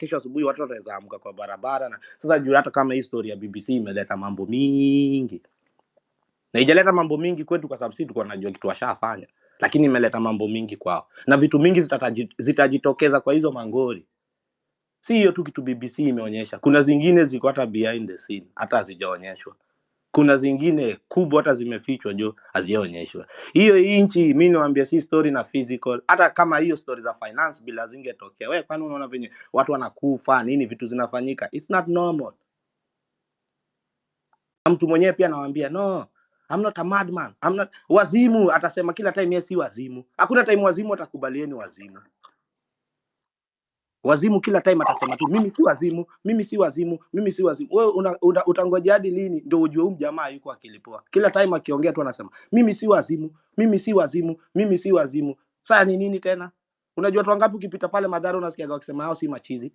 kesho asubuhi watu wataweza amka kwa barabara. Na sasa juu hata kama hii story ya BBC imeleta mambo mingi, na haijaleta mambo mingi kwetu kwa sababu sisi tulikuwa tunajua kitu washafanya, lakini imeleta mambo mingi kwao na vitu mingi zitajitokeza kwa hizo mangori. Si hiyo tu kitu BBC imeonyesha, kuna zingine ziko hata behind the scene hata hazijaonyeshwa. Kuna zingine kubwa hata zimefichwa jo, hazijaonyeshwa. Hiyo inchi mimi niwaambia, si story na physical. Hata kama hiyo story za finance bila zingetokea, wewe kwani unaona venye watu wanakufa nini, vitu zinafanyika, it's not normal. Mtu mwenyewe pia anawaambia no, I'm not a madman, I'm not wazimu. Atasema kila time yeye si wazimu. Hakuna time wazimu atakubalieni wazimu. Wazimu kila time atasema tu mimi si wazimu, mimi si wazimu, mimi si wazimu. Wewe utangoja hadi lini ndio ujue huyu jamaa yuko akilipoa? Kila time akiongea tu anasema mimi si wazimu, mimi si wazimu, mimi si wazimu. Sasa ni nini tena? Unajua watu wangapi ukipita pale Madhara unasikia wakisema hao si machizi?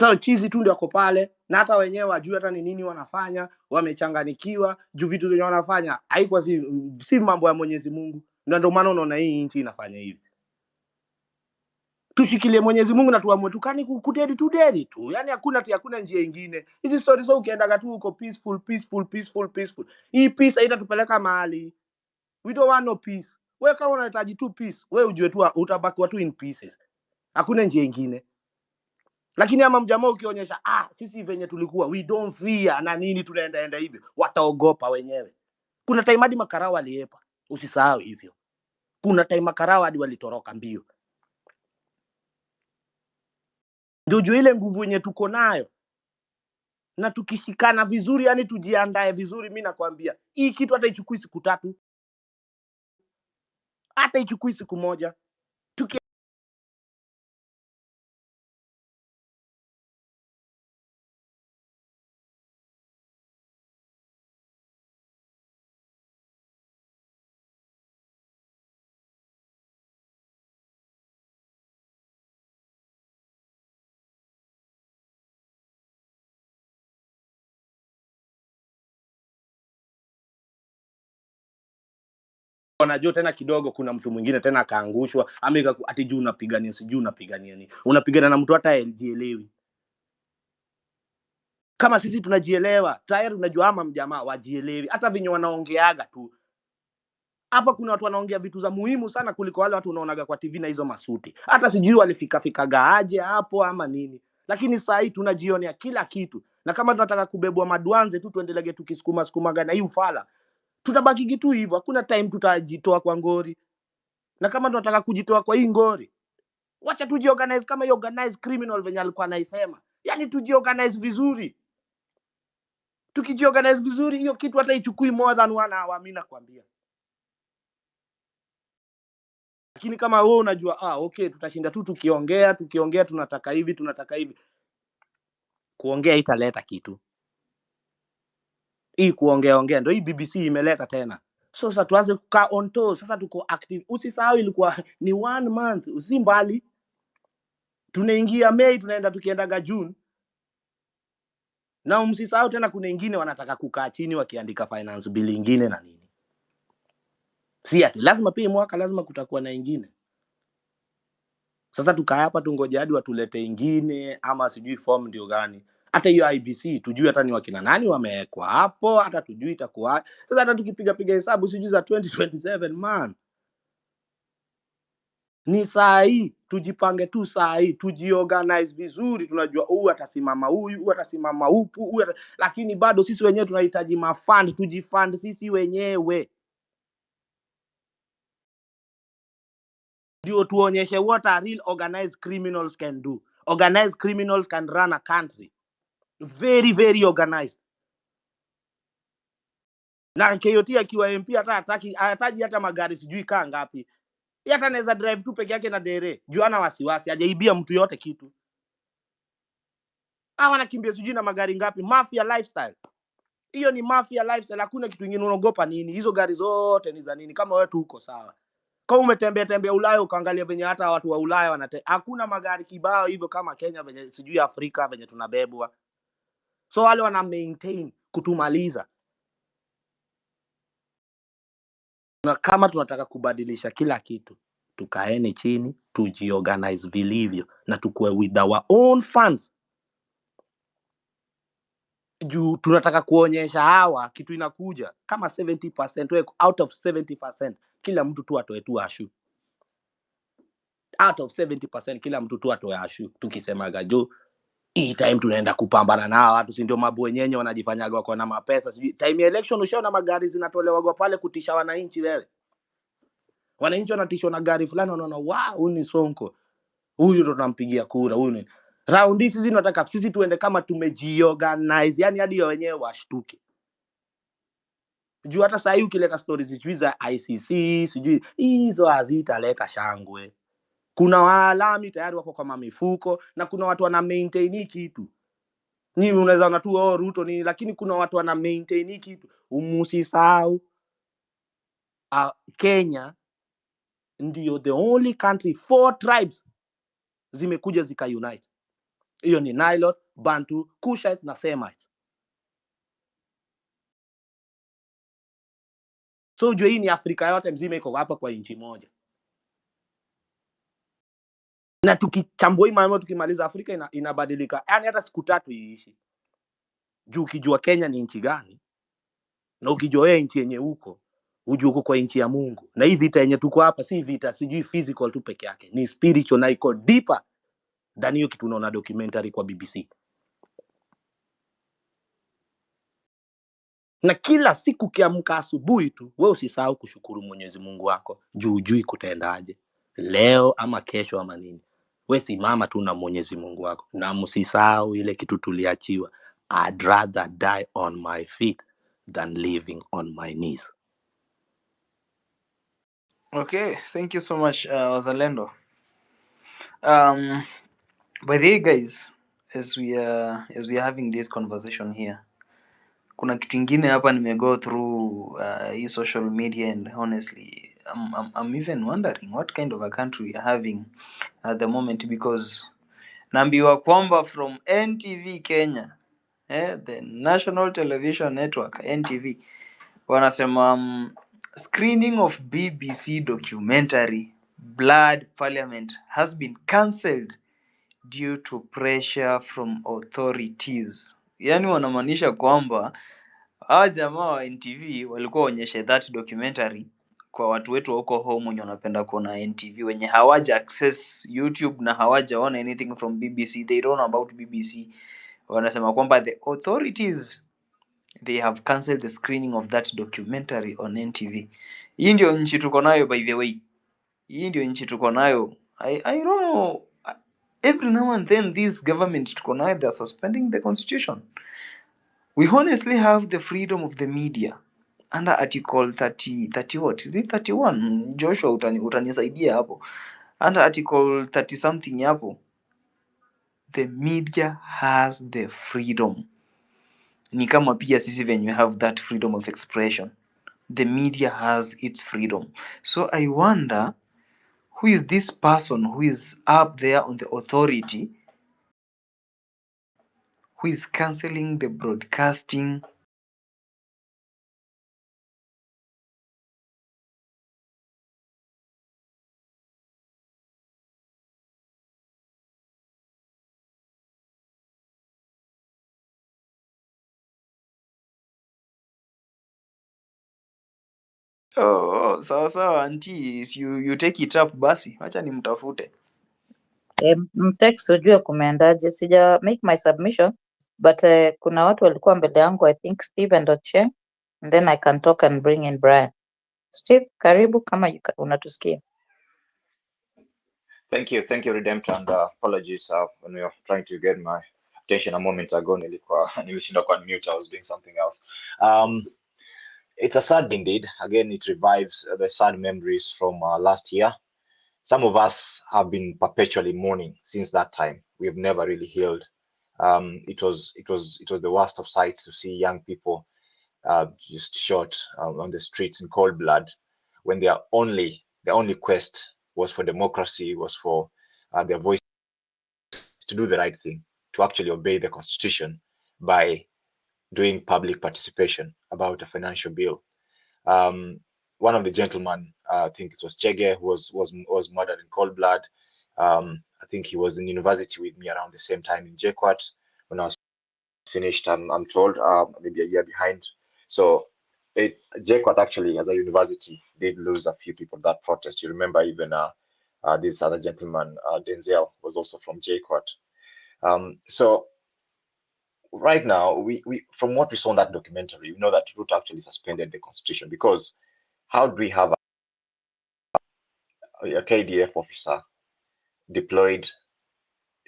Sasa chizi tu ndio wako pale, na hata wenyewe wajui hata ni nini wanafanya, wamechanganikiwa juu vitu zenye wanafanya haikuwa si mambo ya Mwenyezi Mungu. Na ndio maana unaona hii nchi inafanya hivi. Tushikilie Mwenyezi Mungu na tuamue tukani kudedi tu dedi tu. Yaani hakuna njia nyingine. Hizi stories so ukienda tu uko peaceful. Hii peace haitatupeleka mahali. We don't want no peace. Wewe kama unahitaji tu peace, wewe ujue tu utabaki watu in pieces. Hakuna njia nyingine. Lakini ama mjamaa ukionyesha sisi venye tulikuwa we don't fear na nini tunaenda hivi, wataogopa wenyewe. Kuna time hadi makarao waliepa. Usisahau hivyo. Kuna time makarao hadi walitoroka mbio. Ndio ile nguvu yenye tuko nayo. Na tukishikana vizuri, yani tujiandae vizuri, mimi nakwambia hii kitu hata ichukui siku 3, hata ichukui siku moja. Wanajua tena kidogo kuna mtu mwingine tena akaangushwa, ameka ati juu unapigania sijui unapigania nini. Unapigana na mtu hata hajielewi. Kama sisi tunajielewa, tayari tunajua ama mjamaa wajielewi. Hata vinyo wanaongeaga tu. Hapa kuna watu wanaongea vitu za muhimu sana kuliko wale watu unaonaga kwa TV na hizo masuti. Hata sijui walifika gaaje hapo ama nini. Lakini saa hii tunajionea kila kitu. Na kama tunataka kubebwa maduanze tu tuendelege tukisukuma na hii ufala, tutabaki kitu hivyo. Hakuna time tutajitoa kwa ngori. Na kama tunataka kujitoa kwa hii ngori, wacha tujiorganize kama hiyo organize criminal venye alikuwa anaisema. Yaani tujiorganize vizuri. Tukijiorganize vizuri hiyo kitu hata ichukui more than 1 hour, mimi nakwambia. Lakini kama wewe unajua okay tutashinda tu tukiongea tunataka hivi. Kuongea italeta kitu. Hii kuongea ndio hii BBC imeleta tena. So sasa tuanze kukaa on toes, sasa tuko active. Usisahau ilikuwa ni 1 month, usimbali. Tunaingia Mei tunaenda tukiendaga June. Na msisahau tena kuna wengine wanataka kukaa chini wakiandika finance bill nyingine na nini. Si ati lazima pia mwaka lazima kutakuwa na nyingine. Sasa tukaa hapa tungoje hadi watulete nyingine ama sijui form ndio gani. Hata hiyo IBC tujui hata ni wakina nani wamewekwa hapo, hata tujui itakuwa. Sasa hata tukipiga hesabu sijui za 2027 man. Ni saa hii tujipange tu saa hii, tujiorganize vizuri, tunajua huyu atasimama huyu atasimama huku, lakini bado sisi wenyewe tunahitaji mafund, tujifund sisi wenyewe. Ndio tuonyeshe what a real organized criminals can do. Organized criminals can run a country. Very, very organized. Na KOT akiwa MP hataji hata magari sijui kaa ngapi. Hata anaweza drive tu peke yake na dere. Juu ana wasiwasi, hajaibia mtu yote kitu. Wanakimbia sijui na magari ngapi, mafia lifestyle. Hiyo ni mafia lifestyle, hakuna kitu kingine. Unaogopa nini? Hizo gari zote ni za nini kama wewe tu uko sawa? Kama umetembea Ulaya ukaangalia venye hata watu wa Ulaya hakuna magari kibao hivyo kama Kenya venye sijui Afrika venye tunabebwa. So wale wana maintain kutumaliza. Na kama tunataka kubadilisha kila kitu, tukaeni chini, tujiorganize vilivyo na tukue with our own funds. Juu tunataka kuonyesha hawa kitu inakuja kama 70%, out of 70% kila mtu tu atoe tu ashu. Out of 70% kila mtu tu atoe ashu. Tukisemaga jo hii time tunaenda kupambana na watu, si ndio mabwenyenye wanajifanyaga wako na mapesa, sijui time election ushaona magari zinatolewa pale kutisha wananchi. Wewe wananchi wanatishwa na gari fulani, wanaona wow, huyu ni Sonko, huyu ndo tunampigia kura, huyu ni round hii. Sisi tunataka sisi tuende kama tumejiorganize, yani hadi wenyewe washtuke. Juu hata sasa hivi ukileta stories sijui za ICC sijui hizo hazitaleta shangwe. Kuna waalami tayari wako kwa mifuko na kuna watu wana maintain kitu. Ni unaweza na tu Ruto ni, lakini kuna watu wana maintain kitu. Umusisahau Kenya ndio the only country 4 tribes zimekuja zika unite. Hiyo ni Nilot, Bantu, Kushites na Semites. So ujue hii ni Afrika yote mzima iko hapa kwa nchi moja. Na tukichambua hii mambo tukimaliza Afrika inabadilika. Yaani hata siku 3 iishi. Juu ukijua Kenya ni nchi gani na ukijua wewe nchi yenye huko, ujue uko kwa nchi ya Mungu. Na hii vita yenye tuko hapa si vita sijui physical tu peke yake, ni spiritual na iko deeper than hiyo kitu unaona documentary kwa BBC. Na kila siku kiamka asubuhi tu wewe usisahau kushukuru Mwenyezi Mungu wako. Juu ujui kutaendaje leo ama kesho ama nini. Wewe simama tu na Mwenyezi Mungu wako na msisahau ile kitu tuliachiwa, I'd rather die on my feet than living on my knees. Okay, thank you so much, Wazalendo. By the way, guys, as we are having this conversation here, kuna kitu ingine hapa nimego through hii social media, and honestly I'm even wondering what kind of a country we are having at the moment, because naambiwa kwamba from NTV Kenya, the National Television Network, NTV, wanasema screening of BBC documentary Blood Parliament has been cancelled due to pressure from authorities. Yani wanamaanisha kwamba hawa jamaa wa NTV walikuwa waonyeshe that documentary kwa watu wetu huko home wenye wanapenda kuona NTV, wenye hawaja access YouTube na hawajaona anything from BBC, they don't know about BBC. Wanasema kwamba the authorities, they have cancelled the screening of that documentary on NTV. Hii ndio nchi tuko nayo, by the way. Hii ndio nchi tuko nayo. I don't know, every now and then this government tuko nayo, they're suspending the constitution. We honestly have the freedom of the media under article 30 what is it, 31? Joshua utanisaidia hapo. Under article 30 something hapo, the media has the freedom. Ni kama pia sisi when you have that freedom of expression, the media has its freedom. So I wonder, who is this person who is up there on the authority, who is cancelling the broadcasting sawa auntie, you take it up basi, acha nimtafute. Mtext ujue kumeendaje, sija make my submission but kuna watu walikuwa mbele yangu, I think Steve and Ochieng, and then I can talk and bring in Brian. Steve, karibu kama unatusikia. Thank you, Redemptor, and apologies when we were trying to get my attention a moment ago. Nilishinda kwa mute, I was doing something else. It's a sad indeed. Again, it revives the sad memories from last year. Some of us have been perpetually mourning since that time. We have never really healed. It was the worst of sights to see young people just shot on the streets in cold blood, when their only quest was for democracy, was for their voice to do the right thing, to actually obey the constitution by doing public participation about a financial bill. one of the gentlemen, I think it was Chege, who was murdered in cold blood. I think he was in university with me around the same time in JKUAT when I was finished. I'm told maybe a year behind. So JKUAT actually, as a university, did lose a few people that protest. You remember even this other gentleman, Denzel, was also from JKUAT. So right now, we from what we saw in that documentary, we know that Ruto actually suspended the constitution, because how do we have a KDF officer deployed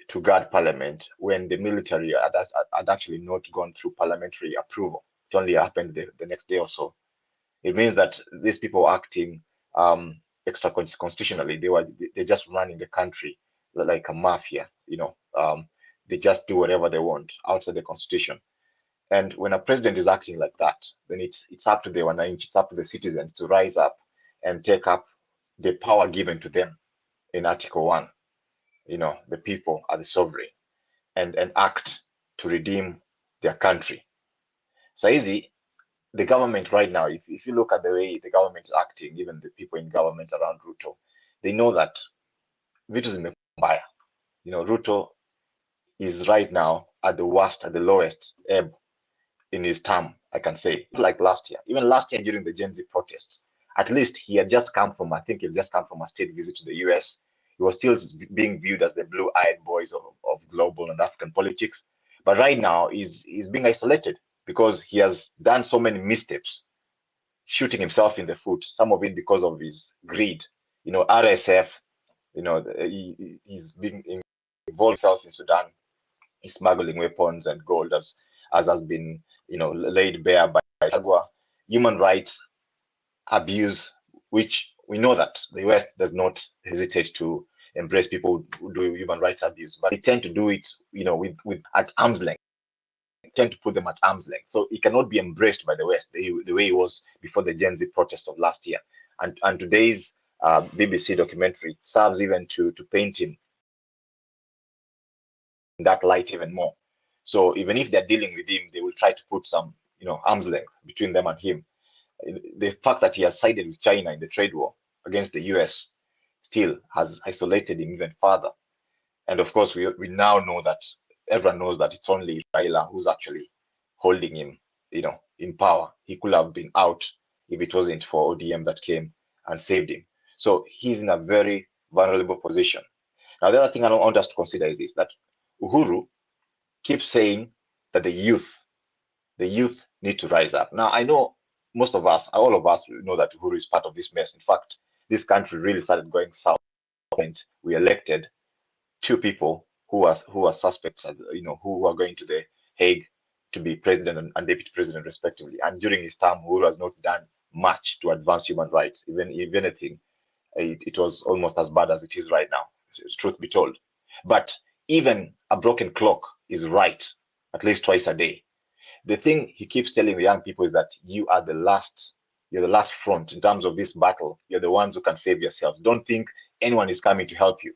to guard parliament when the military had actually not gone through parliamentary approval? It only happened the next day or so. It means that these people are acting extra constitutionally. They're just running the country like a mafia, they just do whatever they want outside the constitution. And when a president is acting like that, then it's up to the Wananchi, it's up to the citizens to rise up and take up the power given to them in Article 1. The people are the sovereign, and act to redeem their country. So easy, the government right now, if you look at the way the government is acting, even the people in government around Ruto, they know that vitu zimekumbaya. Ruto is right now at the worst, at the lowest ebb in his term, I can say. Like last year, even last year during the Gen Z protests, at least he had just come from, I think he had just come from a state visit to the US. He was still being viewed as the blue-eyed boys of global and African politics. But right now, he's being isolated because he has done so many missteps, shooting himself in the foot, some of it because of his greed. RSF, he's been involved himself in Sudan, smuggling weapons and gold, as has been laid bare by Chagwa. Human rights abuse, which we know that the West does not hesitate to embrace people who do human rights abuse, but they tend to do it with at arm's length, tend to put them at arm's length, so it cannot be embraced by the West the way it was before the Gen Z protests of last year. And today's BBC documentary serves even to paint him in that light even more. So even if they're dealing with him, they will try to put some arm's length between them and him. The fact that he has sided with China in the trade war against the US still has isolated him even further. And of course, we now know that everyone knows that it's only Raila who's actually holding him, in power. He could have been out if it wasn't for ODM that came and saved him. So he's in a very vulnerable position. Now, the other thing I want us to consider is this, that Uhuru keeps saying that the youth need to rise up. Now, I know most of us, all of us, know that Uhuru is part of this mess. In fact, this country really started going south when we elected two people who are suspects, who are going to the Hague to be president and deputy president respectively. And during his term, Uhuru has not done much to advance human rights. Even if anything, it was almost as bad as it is right now, truth be told. But even a broken clock is right at least twice a day. The thing he keeps telling the young people is that you're the last front in terms of this battle. You're the ones who can save yourselves. Don't think anyone is coming to help you.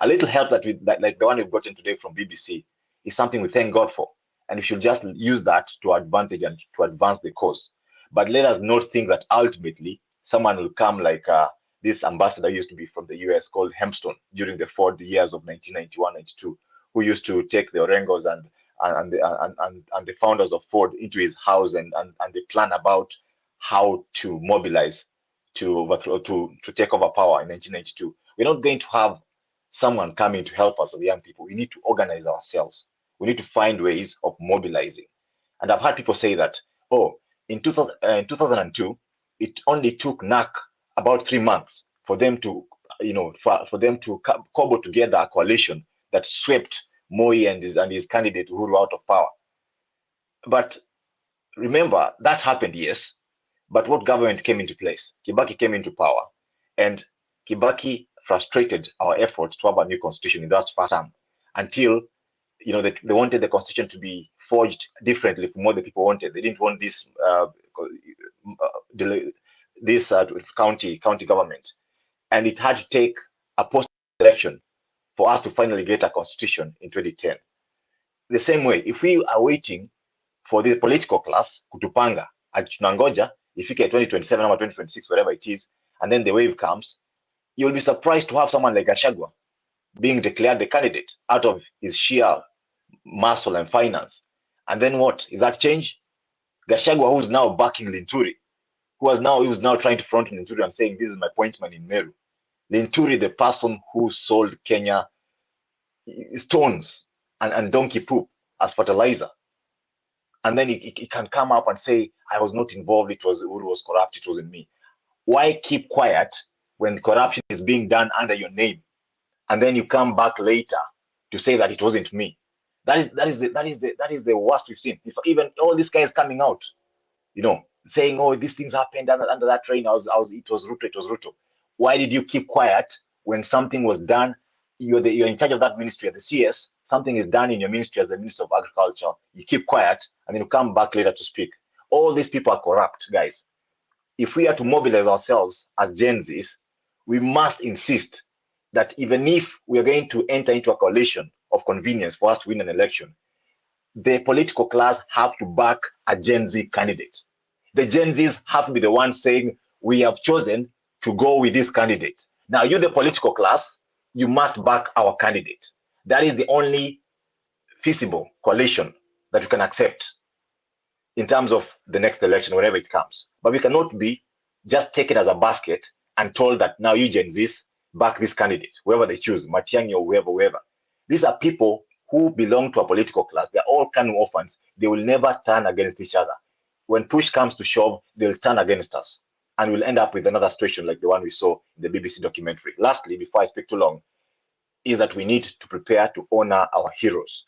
A little help like the one we've gotten today from BBC is something we thank God for, and we should just use that to advantage and to advance the cause. But let us not think that ultimately someone will come like this ambassador used to be from the US called Hempstone during the 4 years of 1991-92, who used to take the Orengos and the founders of Ford into his house and they plan about how to mobilize to overthrow to take over power in 1992. We're not going to have someone coming to help us, the young people. We need to organize ourselves. We need to find ways of mobilizing. And I've heard people say that, in 2002, it only took NAC about 3 months for them to, for them to cobble together a coalition that swept Moi and his candidate Uhuru out of power. But remember, that happened, yes. But what government came into place? Kibaki came into power, and Kibaki frustrated our efforts to have a new constitution in that first term until they wanted the constitution to be forged differently from what the people wanted. They didn't want this county government, and it had to take a post-election for us to finally get a constitution in 2010. The same way, if we are waiting for the political class kutupanga, tunangoja if you get 2027 or 2026, whatever it is, and then the wave comes, you'll be surprised to have someone like Gachagua being declared the candidate out of his sheer muscle and finance. And then what? Is that change? Gachagua, who's now backing Linturi, who's now trying to front Linturi and saying, this is my appointment in Meru. Linturi, the person who sold Kenya stones and donkey poop as fertilizer. And then he can come up and say, I was not involved, it was Uhuru was corrupt, it wasn't me. Why keep quiet when corruption is being done under your name? And then you come back later to say that it wasn't me. That is the worst we've seen. If even all these guys coming out, saying, oh, these things happened under that train, it was Ruto. Why did you keep quiet when something was done? You're in charge of that ministry at the CS. Something is done in your ministry as the Minister of Agriculture. You keep quiet and then you come back later to speak. All these people are corrupt, guys. If we are to mobilize ourselves as Gen Zs, we must insist that even if we are going to enter into a coalition of convenience for us to win an election, the political class have to back a Gen Z candidate. The Gen Zs have to be the ones saying, we have chosen to go with this candidate. Now, you, the political class, you must back our candidate. That is the only feasible coalition that we can accept in terms of the next election, whenever it comes. But we cannot be just taken as a basket and told that now you Gen Zs back this candidate, whoever they choose, Matiang'i or whoever. These are people who belong to a political class. They're all kind of orphans. They will never turn against each other. When push comes to shove, they'll turn against us. And we'll end up with another situation like the one we saw in the BBC documentary. Lastly, before I speak too long, is that we need to prepare to honor our heroes.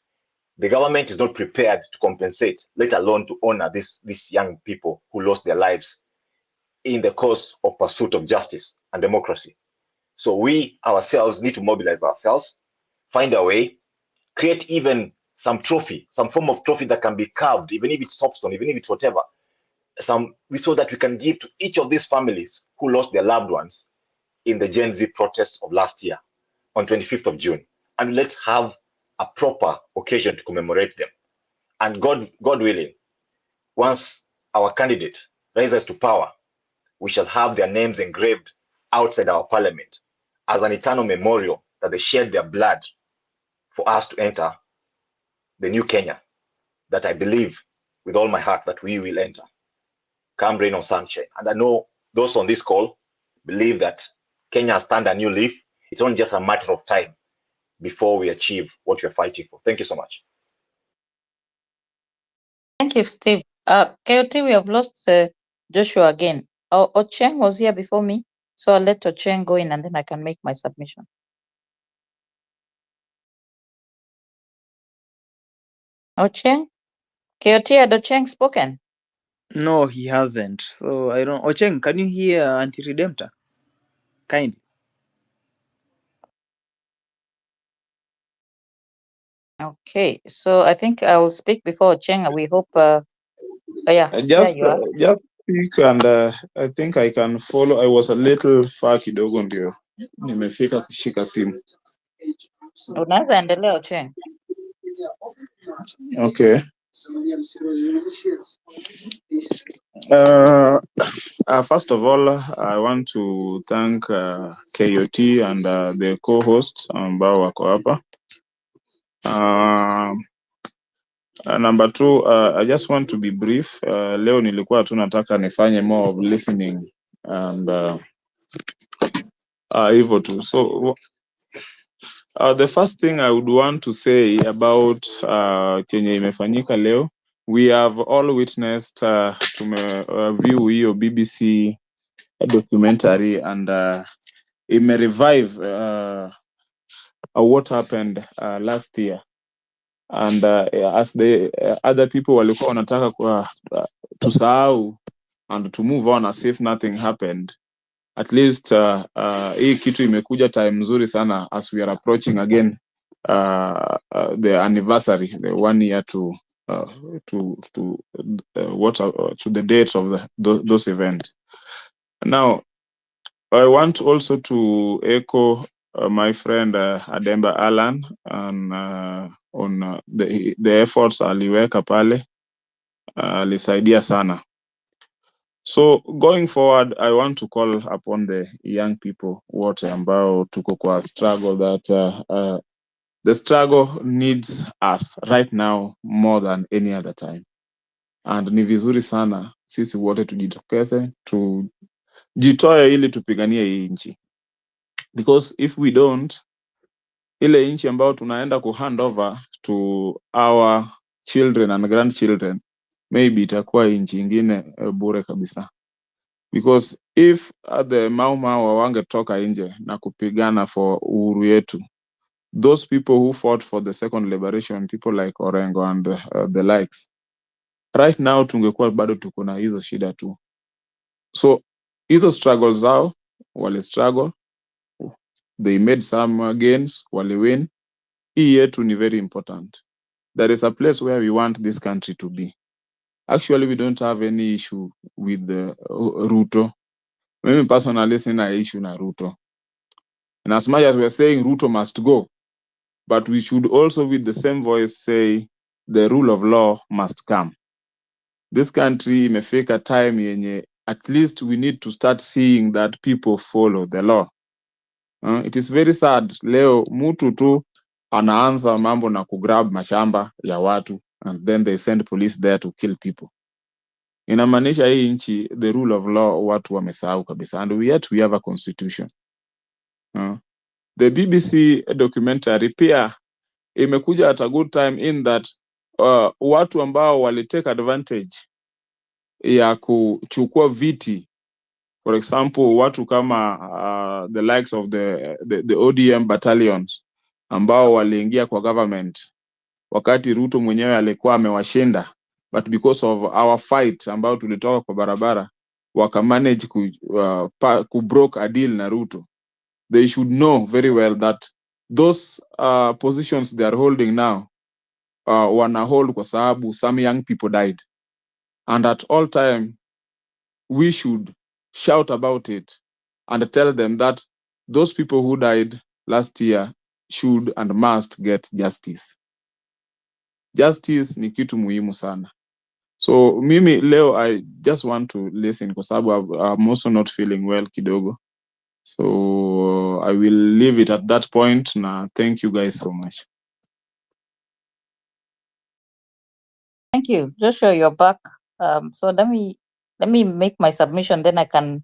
The government is not prepared to compensate, let alone to honor these young people who lost their lives in the course of pursuit of justice and democracy. So we ourselves need to mobilize ourselves, find a way, create even some trophy, some form of trophy that can be carved, even if it's soapstone, even if it's whatever, so that we can give to each of these families who lost their loved ones in the Gen Z protests of last year on 25th of June. And let's have a proper occasion to commemorate them. And God willing, once our candidate rises to power, we shall have their names engraved outside our parliament as an eternal memorial that they shed their blood for us to enter the new Kenya that I believe with all my heart that we will enter, come rain or sunshine. And I know those on this call believe that Kenya has turned a new leaf. It's only just a matter of time before we achieve what we're fighting for. Thank you so much. Thank you, Steve. KOT, we have lost Joshua again. Ocheng was here before me, so I'll let Ocheng go in and then I can make my submission. Ocheng? KOT, had Ocheng spoken? No, he hasn't. So I don't. Ocheng, can you hear Anti-Redemptor? Kindly. Okay, so I think I will speak before Ocheng. We hope. Yeah, there you are. Just speak and I think I can follow. I was a little far kidogo ndio nimefika kushika simu. Unaweza endelea, Ocheng. Okay. First of all, I want to thank KOT and the co-hosts ambao wako hapa. Number two, I just want to be brief. Leo nilikuwa tu nataka nifanye more of listening and hivyo tu. So the first thing I would want to say about chenye imefanyika leo, we have all witnessed view hiyo BBC documentary and it may revive what happened last year. And as the other people walikuwa wanataka tusahau and to move on as if nothing happened, at least hii kitu imekuja time nzuri sana as we are approaching again the anniversary, the 1 year to the dates of those events. Now I want also to echo my friend Ademba Alan on the efforts aliweka pale, alisaidia sana. So going forward, I want to call upon the young people wote ambao tuko kwa struggle that the struggle needs us right now more than any other time. And ni vizuri sana sisi wote tujitokeze, tujitoe ili tupiganie hii nchi, because if we don't, ile nchi ambayo tunaenda hand over to our children and grandchildren, maybe itakuwa nchi ingine bure kabisa. Because if the Mau Mau wangetoka nje na kupigana for uhuru yetu, those people who fought for the second liberation, people like Orengo and the likes, right now tungekuwa bado tuko na hizo shida tu. So hizo struggles zao, wale struggle, they made some gains, wale win. Hii yetu ni very important. There is a place where we want this country to be. Actually, we don't have any issue with the Ruto. Mimi personally sina issue na Ruto. And as much as we are saying Ruto must go, but we should also with the same voice say the rule of law must come. This country imefika time yenye at least we need to start seeing that people follow the law. It is very sad leo mtu tu anaanza mambo na kugrab mashamba ya watu and then they send police there to kill people. Inamaanisha hii nchi the rule of law watu wamesahau kabisa, and yet we have a constitution. The BBC documentary pia imekuja at a good time in that watu ambao walitake advantage ya kuchukua viti, for example watu kama the likes of the ODM battalions ambao waliingia kwa government wakati Ruto mwenyewe alikuwa amewashinda, but because of our fight ambao tulitoka kwa barabara wakamanage ku broke a deal na Ruto. They should know very well that those positions they are holding now wana hold kwa sababu some young people died, and at all time we should shout about it and tell them that those people who died last year should and must get justice. Justice ni kitu muhimu sana. So mimi leo I just want to listen kwa sababu I'm also not feeling well kidogo. So I will leave it at that point. Na thank you guys so much. Thank you, Joshua. You're back. So let me make my submission, then I can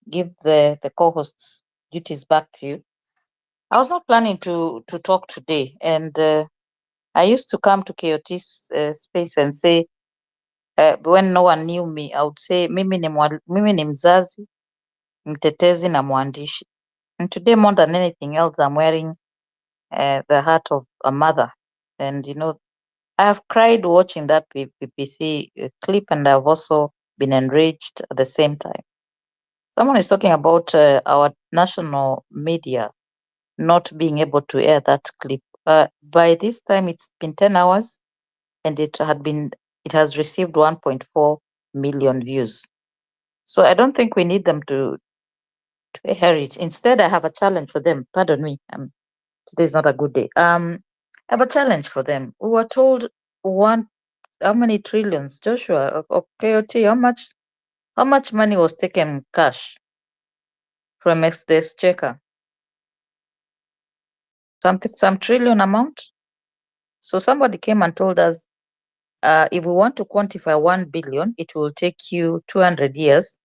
give the co-hosts duties back to you. I was not planning to talk today, and I used to come to KOT's space and say, when no one knew me, I would say mimi ni mzazi, mtetezi na mwandishi. And today, more than anything else, I'm wearing the heart of a mother. And I have cried watching that BBC clip, and I've also been enraged at the same time. Someone is talking about our national media not being able to air that clip. By this time, it's been 10 hours, and it has received 1.4 million views. So I don't think we need them to air it. Instead, I have a challenge for them. Pardon me. Today is not a good day. I have a challenge for them. We were told how many trillions, Joshua, of KOT, how much money was taken cash from the exchequer? Some trillion amount. So somebody came and told us, if we want to quantify 1 billion, it will take you 200 years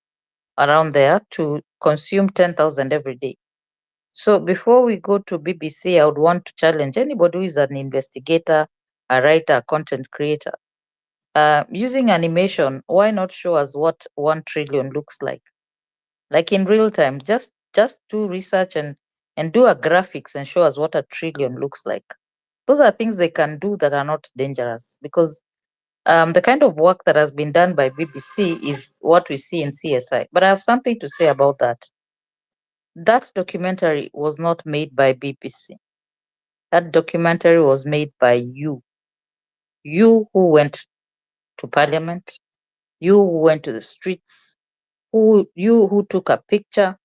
around there to consume 10,000 every day. So before we go to BBC, I would want to challenge anybody who is an investigator, a writer, a content creator. Using animation, why not show us what 1 trillion looks like in real time? Just do research and do a graphics and show us what 1 trillion looks like. Those are things they can do that are not dangerous, because the kind of work that has been done by BBC is what we see in CSI. But I have something to say about that. That documentary was not made by BBC. That documentary was made by you. You who went to parliament, you who went to the streets, you who took a picture,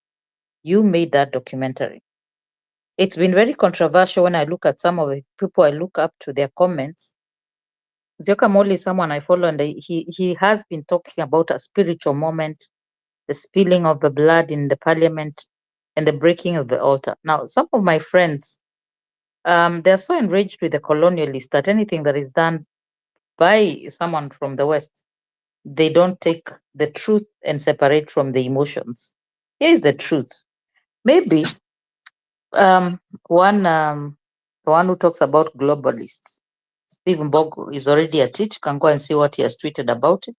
you made that documentary. It's been very controversial when I look at some of the people I look up to their comments. Zioka Moli is someone I follow, and he has been talking about a spiritual moment the spilling of the blood in the parliament, and the breaking of the altar. Now, some of my friends, they're so enraged with the colonialists that anything that is done by someone from the West, they don't take the truth and separate from the emotions. Here is the truth. Maybe the one who talks about globalists, Stephen Bog, is already at it. You can go and see what he has tweeted about it.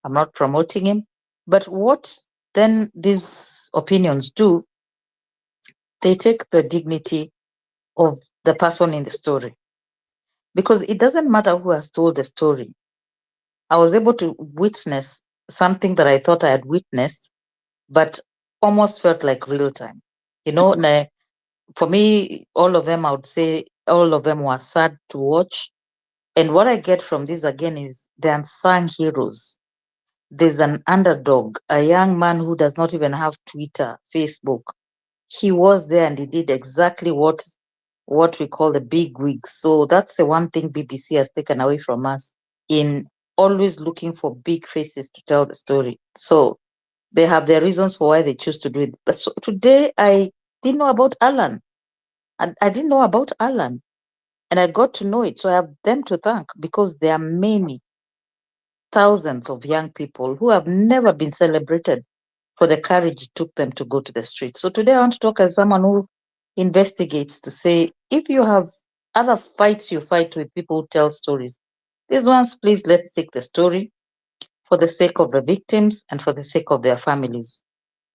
I'm not promoting him. But what then these opinions do, they take the dignity of the person in the story. Because it doesn't matter who has told the story. I was able to witness something that I thought I had witnessed, but almost felt like real time. For me, all of them, I would say all of them were sad to watch. And what I get from this again is the unsung heroes. There's an underdog, a young man who does not even have Twitter, Facebook. He was there and he did exactly what we call the big wigs. So that's the one thing BBC has taken away from us in always looking for big faces to tell the story. So they have their reasons for why they choose to do it. But so today I didn't know about Alan. And I didn't know about Alan. And I got to know it. So I have them to thank because there are many thousands of young people who have never been celebrated for the courage it took them to go to the streets. So today I want to talk as someone who investigates to say, if you have other fights you fight with people who tell stories, these ones, please, let's take the story for the sake of the victims and for the sake of their families.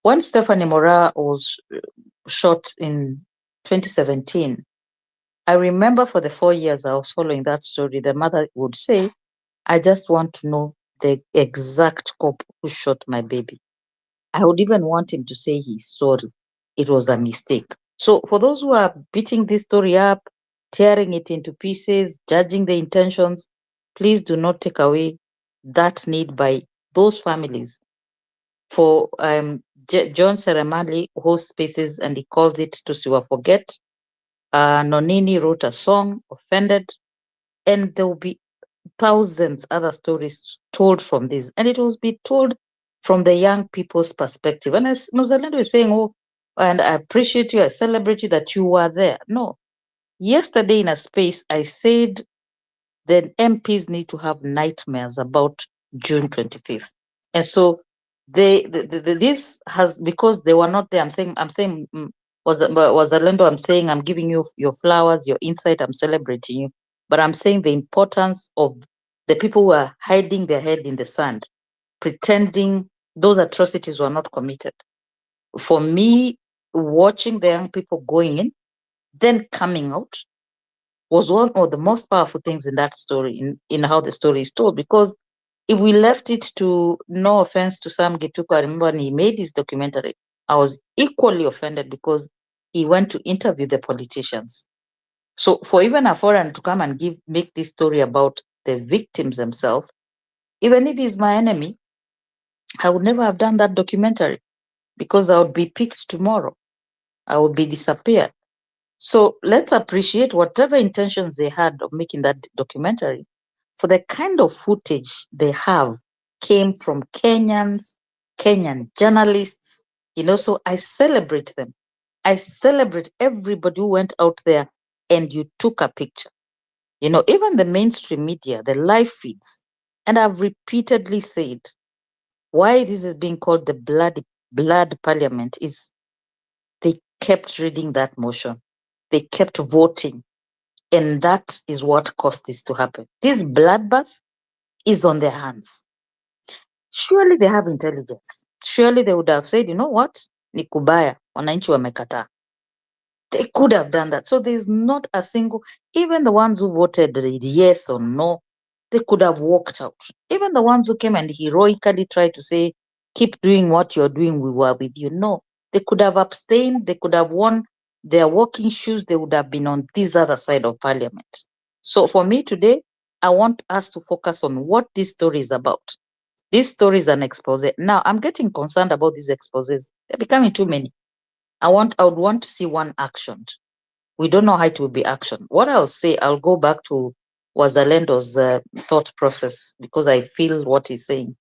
When Stephanie Mora was shot in 2017, I remember for the 4 years I was following that story, the mother would say, I just want to know the exact cop who shot my baby. I would even want him to say he's sorry. It was a mistake. So for those who are beating this story up, tearing it into pieces, judging the intentions, please do not take away that need by those families. For John Seremali hosts spaces and he calls it To Siwa Forget. Nonini wrote a song, Offended, and there will be thousands other stories told from this, and it will be told from the young people's perspective. And as Mozalendo is saying, oh, and I appreciate you, I celebrate you that you were there. No, yesterday in a space, I said the MPs need to have nightmares about June 25th, and so this has, because they were not there. I'm saying was Zalendo, I'm saying I'm giving you your flowers, your insight, I'm celebrating you, but I'm saying the importance of the people who are hiding their head in the sand, pretending those atrocities were not committed. For me, watching the young people going in, then coming out, was one of the most powerful things in that story, in how the story is told. Because if we left it to, no offense to Sam Gituko, I remember when he made his documentary, I was equally offended because he went to interview the politicians. So for even a foreigner to come and make this story about the victims themselves, even if he's my enemy, I would never have done that documentary because I would be picked tomorrow. I would be disappeared. So let's appreciate whatever intentions they had of making that documentary, for the kind of footage they have came from Kenyans, Kenyan journalists, so I celebrate them. I celebrate everybody who went out there and you took a picture. Even the mainstream media, the live feeds, and I've repeatedly said why this is being called the blood parliament is they kept reading that motion. They kept voting. And that is what caused this to happen. This bloodbath is on their hands. Surely they have intelligence. Surely they would have said, you know what? Ni kubaya, wananchi wamekataa. They could have done that. So there's not a single, even the ones who voted yes or no, they could have walked out. Even the ones who came and heroically tried to say, keep doing what you're doing, we were with you. No, they could have abstained. They could have worn their walking shoes. They would have been on this other side of parliament. So for me today, I want us to focus on what this story is about. This story is an expose. Now, I'm getting concerned about these exposes. They're becoming too many. I would want to see one actioned. We don't know how it will be actioned. What I'll say, I'll go back to Wazalendo's thought process because I feel what he's saying.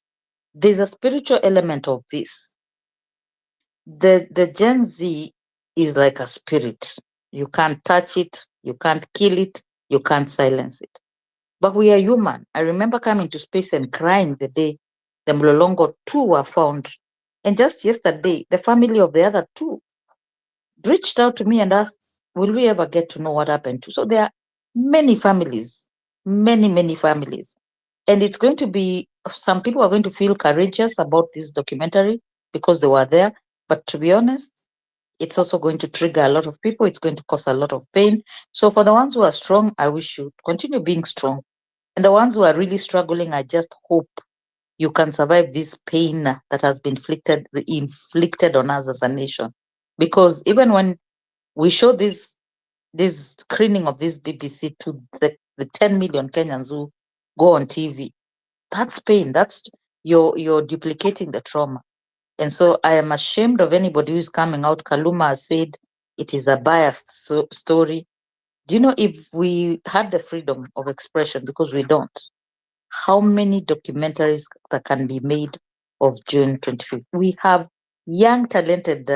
There's a spiritual element of this. The Gen Z is like a spirit. You can't touch it, you can't kill it, you can't silence it. But we are human. I remember coming to space and crying the day the Mlolongo 2 were found. And just yesterday, the family of the other two reached out to me and asked, will we ever get to know what happened to? So there are many families, many families. And it's going to be, some people are going to feel courageous about this documentary because they were there. But to be honest, it's also going to trigger a lot of people. It's going to cause a lot of pain. So for the ones who are strong, I wish you continue being strong. And the ones who are really struggling, I just hope you can survive this pain that has been inflicted on us as a nation. Because even when we show this screening of this BBC to the 10 million Kenyans who go on TV, that's pain. That's you're duplicating the trauma. And so I am ashamed of anybody who is coming out. Kaluma has said it is a biased story. Do you know, if we had the freedom of expression, because we don't, how many documentaries that can be made of June 25th? We have young, talented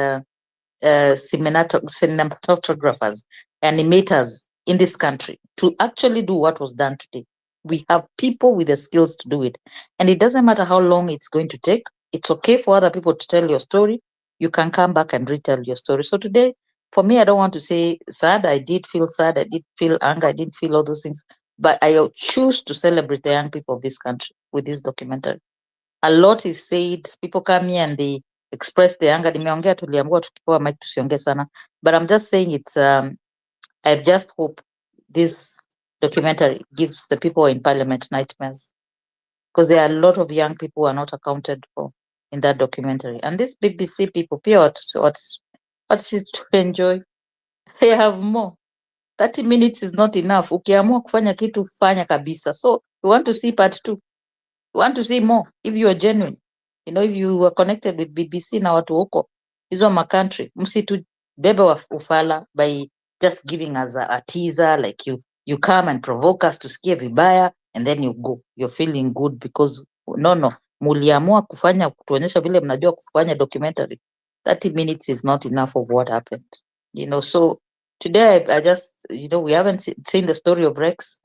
cinematographers, animators in this country to actually do what was done today. We have people with the skills to do it. And it doesn't matter how long it's going to take. It's okay for other people to tell your story. You can come back and retell your story. So today, for me, I don't want to say sad. I did feel sad. I did feel anger. I didn't feel all those things. But I choose to celebrate the young people of this country with this documentary. A lot is said. People come here and they express their anger. Nimeongea, tuliambiwa tukipewa mic tusiongee sana. But I'm just saying it's, I just hope this documentary gives the people in parliament nightmares, because there are a lot of young people who are not accounted for in that documentary. And these BBC people, pia what's it to enjoy? They have more. 30 minutes is not enough. Ukiamua kufanya kitu, fanya kabisa. So we want to see part 2. We want to see more if you are genuine. You know, if you are connected with BBC na watu huko hizo ma country, msitubebe ufala by just giving us a teaser, like you come and provoke us tusikie vibaya and then you go. You're feeling good because no, muliamua kufanya kutuonyesha vile mnajua kufanya documentary. 30 minutes is not enough of what happened. You know, so today I just, you know, we haven't seen the story of Rex.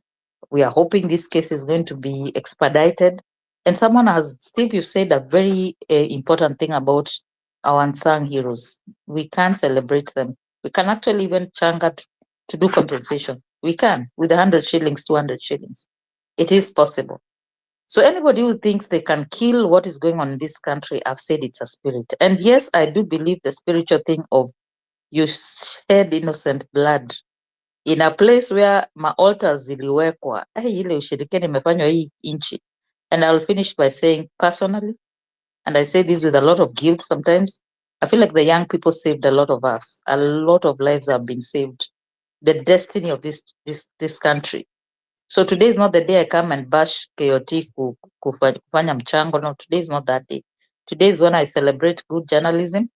We are hoping this case is going to be expedited. And someone has, Steve, you said a very important thing about our unsung heroes. We can celebrate them. We can actually even changa to do compensation. We can, with 100 shillings, 200 shillings. It is possible. So anybody who thinks they can kill what is going on in this country, I've said it's a spirit. And yes, I do believe the spiritual thing of you shed innocent blood in a place where ma altars ziliwekwa. Ile ushirikeni imefanywa hii inchi. And I'll finish by saying personally, and I say this with a lot of guilt sometimes, I feel like the young people saved a lot of us. A lot of lives have been saved. The destiny of this country. So today is not the day I come and bash KOT kufanya mchango. No, today is not that day. Today is when I celebrate good journalism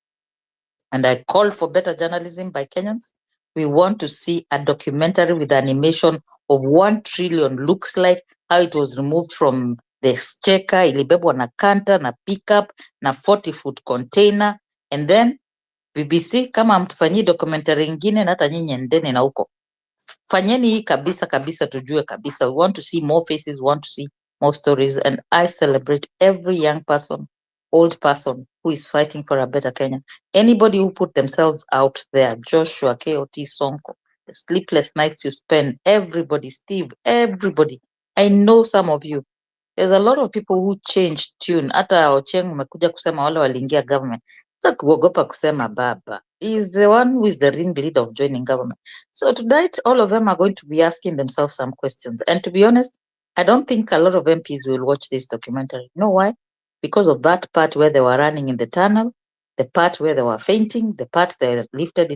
and I call for better journalism by Kenyans. We want to see a documentary with animation of 1 trillion, looks like how it was removed from the exchequer, ilibebwa na kanta na pickup na 40-foot container. And then BBC, kama mtufanyii documentary ingine na hata nyinyi endeni na huko. Fanyeni hii kabisa kabisa, tujue kabisa. We want to see more faces, we want to see more stories, and I celebrate every young person, old person who is fighting for a better Kenya. Anybody who put themselves out there, Joshua, KOT, Sonko, the sleepless nights you spend, everybody, Steve, everybody. I know some of you. There's a lot of people who changed tune. Hata Ocheng umekuja kusema wale waliingia government. Sasa kuogopa kusema baba. He is the one who is the ringleader of joining government. So tonight, all of them are going to be asking themselves some questions. And to be honest, I don't think a lot of MPs will watch this documentary. You know why? Because of that part where they were running in the tunnel, the part where they were fainting, the part they were lifted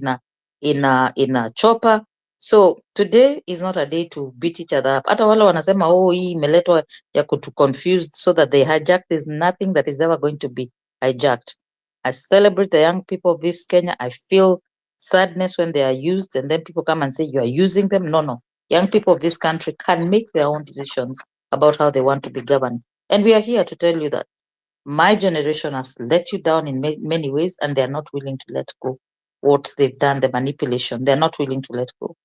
in a chopper. So today is not a day to beat each other up. Hata wale wanasema hii imeletwa ya kutu confused so that they hijack. There's nothing that is ever going to be hijacked. I celebrate the young people of this Kenya. I feel sadness when they are used, and then people come and say you are using them. No. Young people of this country can make their own decisions about how they want to be governed. And we are here to tell you that My generation has let you down in many ways, and they're not willing to let go what they've done, the manipulation. They're not willing to let go.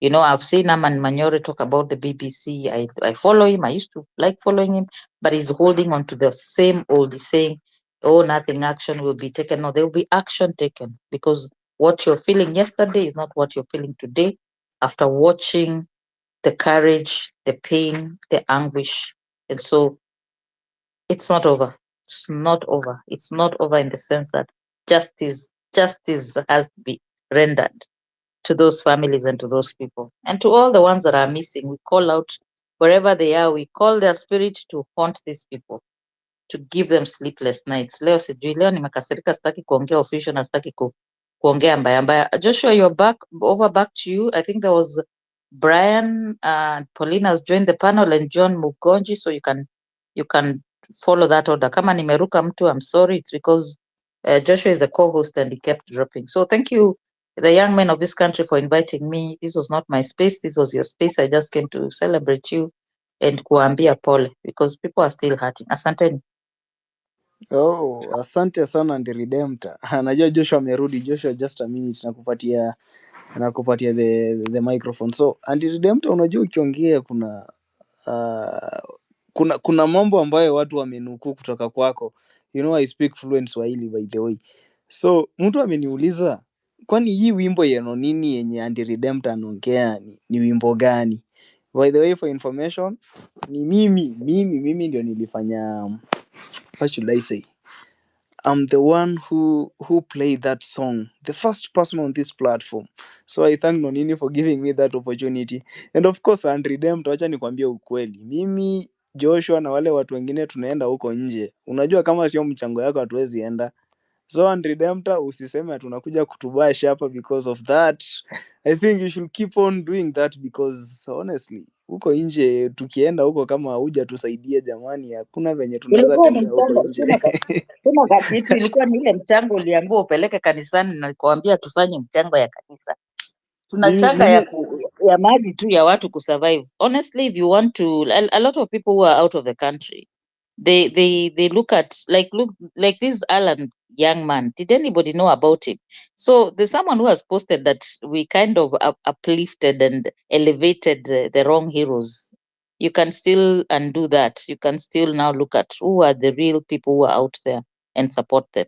You know, I've seen Aman Manyore talk about the BBC. I follow him. I used to like following him, but he's holding on to the same old. He's saying, oh, nothing action will be taken. No, there will be action taken, because what you're feeling yesterday is not what you're feeling today after watching the courage, the pain, the anguish. And so it's not over. It's not over. It's not over in the sense that justice has to be rendered to those families and to those people. And to all the ones that are missing, we call out wherever they are, we call their spirit to haunt these people, to give them sleepless nights. Leo sijui, leo nimekasirika, sitaki kuongea official na sitaki kuongea mbaya mbaya. Joshua, you're back to you. I think there was Brian and Paulina has joined the panel and John Mugonji, so you can follow that order. Kama nimeruka mtu, I'm sorry. It's because Joshua is a co-host and he kept dropping. So thank you, the young men of this country, for inviting me. This was not my space. This was your space. I just came to celebrate you and kuambia pole, because people are still hurting. Asanteni. Oh, asante sana Ndi Redemptor. Najua Joshua amerudi. Joshua, just a minute, nakupatia the microphone. So Ndi Redemptor, unajua ukiongea kuna mambo ambayo watu wamenukuu kutoka kwako. You know, I speak fluent Swahili, by the way. So mtu ameniuliza, kwani hii wimbo yeno nini yenye Ndi Redemptor anaongea ni wimbo gani? By the way, for information, ni mimi ndio nilifanya, what should I say? I'm the one who played that song, the first person on this platform. So I thank Nonini for giving me that opportunity. And of course, Unredeemed, wacha nikwambie ukweli. Mimi, Joshua na wale watu wengine tunaenda huko nje. Unajua kama sio mchango yako hatuwezi enda. So Unredeemed, usiseme tunakuja kutubash hapa because of that. I think you should keep on doing that, because honestly, huko nje tukienda huko kama huja tusaidia jamani, hakuna venye tunaweza Ilikuwa ni tembea huko mchango, nje. sina kitu, ilikuwa ni ile mchango uliambiwa upeleke kanisani na kuambia tufanye mchango ya kanisa. Tunachanga ya maji tu ya watu kusurvive. Honestly, if you want to, a lot of people who are out of the country, they look at like this Alan young man. Did anybody know about him? So there's someone who has posted that we kind of uplifted and elevated the wrong heroes. You can still undo that. You can still now look at who are the real people who are out there and support them.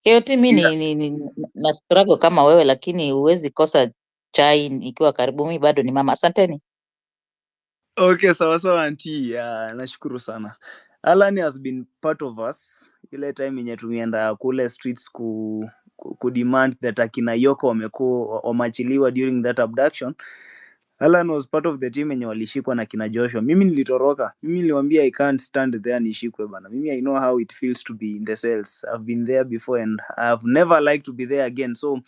Keoti mi Yeah. na struggle kama wewe, lakini huwezi kosa chai ikiwa karibu. Mi bado ni mama. Asanteni. Okay, sawa auntie. Nashukuru sana. Alan has been part of us ile time yenye tumeenda kule streets ku demand that akina Yoko wamekuwa wamachiliwa during that abduction. Alan was part of the team yenye walishikwa na kina Joshua. Mimi nilitoroka. Mimi niliwaambia I can't stand there nishikwe bana. Mimi I know how it feels to be in the cells. I've been there before and I've never liked to be there again. So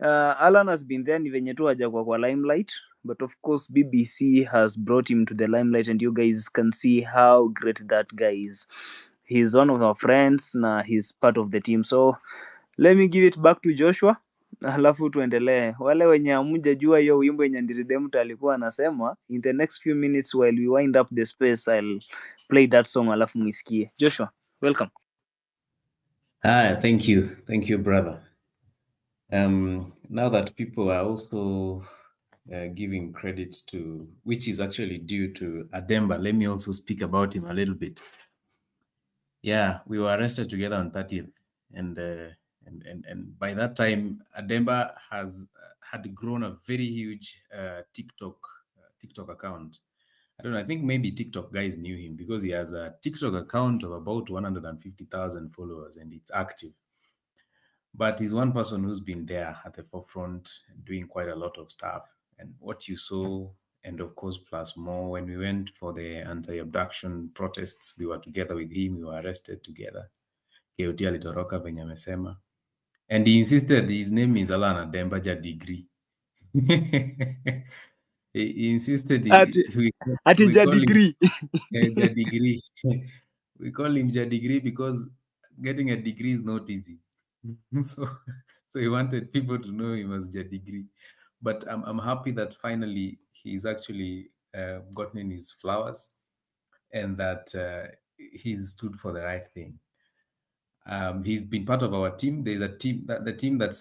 Alan has been there, ni venye tu hajakuwa kwa limelight, but of course BBC has brought him to the limelight and you guys can see how great that guy is. He's one of our friends na he's part of the team. So let me give it back to Joshua, halafu tuendelee. Wale wenye hamjajua hiyo wimbo yenye Ndi Redemptor alikuwa anasema, in the next few minutes while we wind up the space, I'll play that song halafu mwisikie. Joshua, welcome. Thank you, brother. Now that people are also giving credit to, which is actually due to Ademba, let me also speak about him a little bit. Yeah, we were arrested together on 30th, and by that time, Ademba had grown a very huge TikTok account. I don't know, I think maybe TikTok guys knew him because he has a TikTok account of about 150,000 followers and it's active. But he's one person who's been there at the forefront doing quite a lot of stuff. And what you saw, and of course, plus more, when we went for the anti-abduction protests, we were together with him, we were arrested together. Keoti alitoroka venye amesema. And he insisted his name is Alana Dembaja Degree. He insisted we call degree. him Jadigri. We call him Jadigri because getting a degree is not easy. so he wanted people to know him as Jadigri. But I'm happy that finally he's actually gotten his flowers and that he's stood for the right thing. He's been part of our team. There's a team that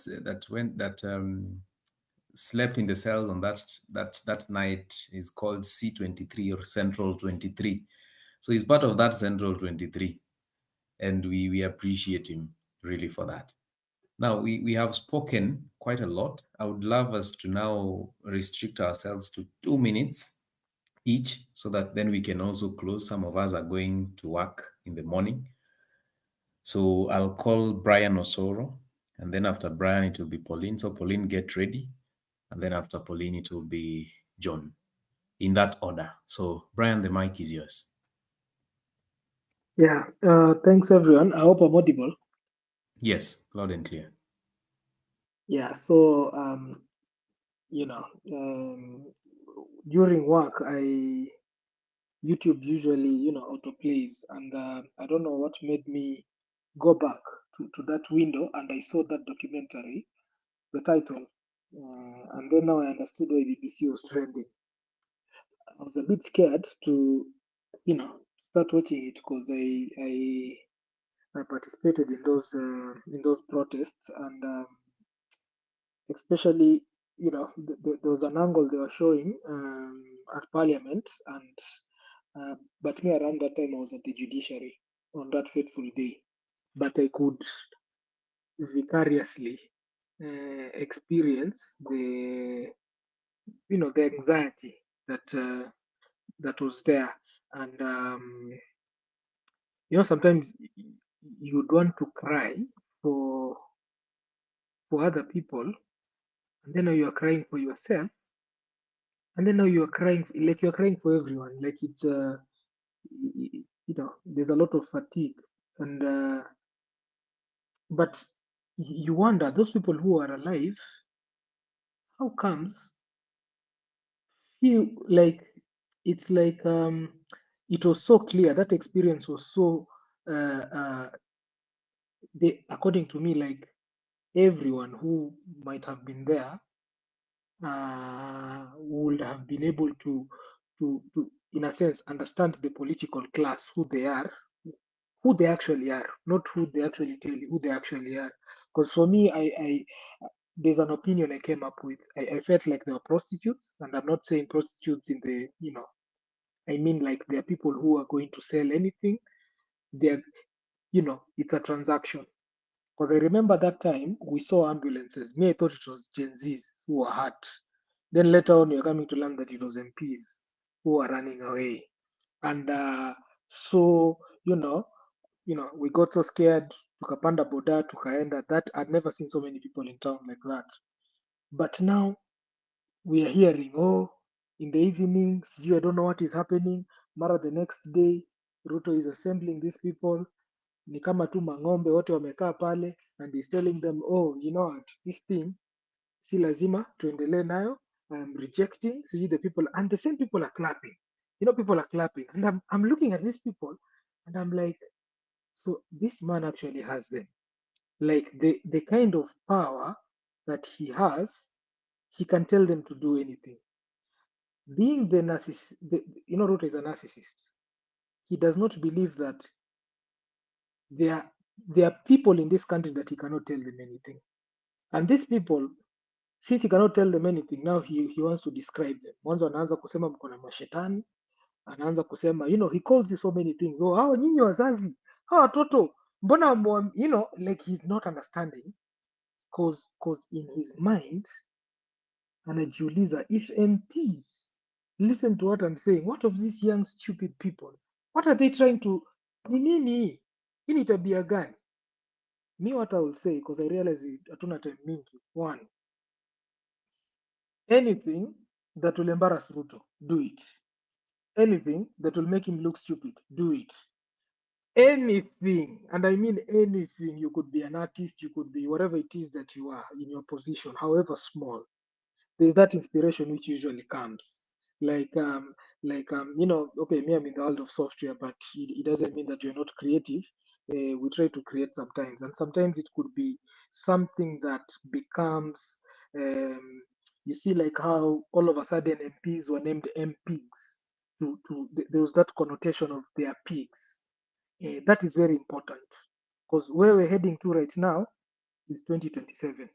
slept in the cells on that night is called C23 or Central 23. So he's part of that Central 23, and we appreciate him really for that. Now we have spoken quite a lot. I would love us to now restrict ourselves to 2 minutes each, so that then we can also close. Some of us are going to work in the morning. So I'll call Brian Osoro, and then after Brian, it will be Pauline. So Pauline, get ready. And then after Pauline, it will be John, in that order. So Brian, the mic is yours. Yeah, thanks everyone. I hope I'm audible. Yes, loud and clear. Yeah, so, during work, YouTube usually, autoplays, and I don't know what made me go back to that window, and I saw that documentary, the title, and then now I understood why BBC was trending. I was a bit scared to, start watching it because I participated in those protests, and especially, there was an angle they were showing at Parliament, and but me around that time I was at the judiciary on that fateful day, but I could vicariously experience the anxiety that was there, and sometimes you'd want to cry for other people, and then now you are crying for yourself, and then now you are crying like you're crying for everyone, like it's there's a lot of fatigue, and but you wonder, those people who are alive, how comes you, like, it's like it was so clear, that experience was so according to me, like, everyone who might have been there would have been able to in a sense understand the political class, who they are, who they actually are, not who they actually tell you, who they actually are. Because for me, I there's an opinion I came up with. I felt like they were prostitutes, and I'm not saying prostitutes in the, I mean, like, there are people who are going to sell anything. They're, it's a transaction. Because I remember that time we saw ambulances. Me, I thought it was Gen Zs who were hurt. Then later on, you're coming to learn that it was MPs who were running away. And so, we got so scared, tukapanda boda, tukaenda. That I'd never seen so many people in town like that. But now we are hearing, oh, in the evenings, I don't know what is happening. Mara the next day, Ruto is assembling these people. Ni kama tu mang'ombe wote wamekaa pale, and he's telling them, oh, you know what, this thing si lazima tuendelee nayo. I'm rejecting. See, the people, and the same people are clapping. People are clapping, and I'm looking at these people, and I'm like, so this man actually has them. Like, the kind of power that he has, he can tell them to do anything. Being the narcissist, Ruto is a narcissist. He does not believe that there are people in this country that he cannot tell them anything. And these people, since he cannot tell them anything, now he wants to describe them. Mwanzo anaanza kusema mko na mashetani, anaanza kusema, he calls you so many things. Oh, hao nyinyi wazazi, hao watoto, mbona like, he's not understanding, cause in his mind anajiuliza, if MPs listen to what I'm saying, what of these young stupid people, what are they trying to, ni nini hii ni tabia gani? Me, what I will say, because I realize hatuna time mingi. One, anything that will embarrass Ruto, do it. Anything that will make him look stupid, do it. Anything, and I mean anything. You could be an artist, you could be whatever it is that you are in your position, however small. There's that inspiration which usually comes. Like, okay, me, I'm in the world of software, but it doesn't mean that you're not creative. We try to create sometimes, and sometimes it could be something that becomes, you see, like how all of a sudden MPs were named MPs. There was that connotation of their pigs. That is very important, Because where we're heading to right now is 2027.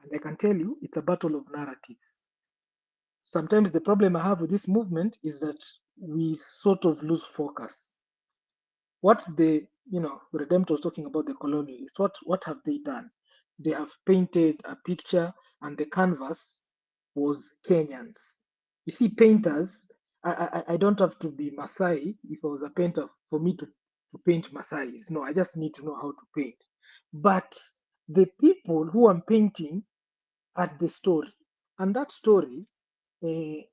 And I can tell you, it's a battle of narratives. Sometimes the problem I have with this movement is that we sort of lose focus. What the Redemptor was talking about, the colonialists, what have they done? They have painted a picture, and the canvas was Kenyans. You see, painters, I don't have to be Masai if I was a painter for me to paint Masais. No, I just need to know how to paint. But the people who I'm painting are the story, and that story is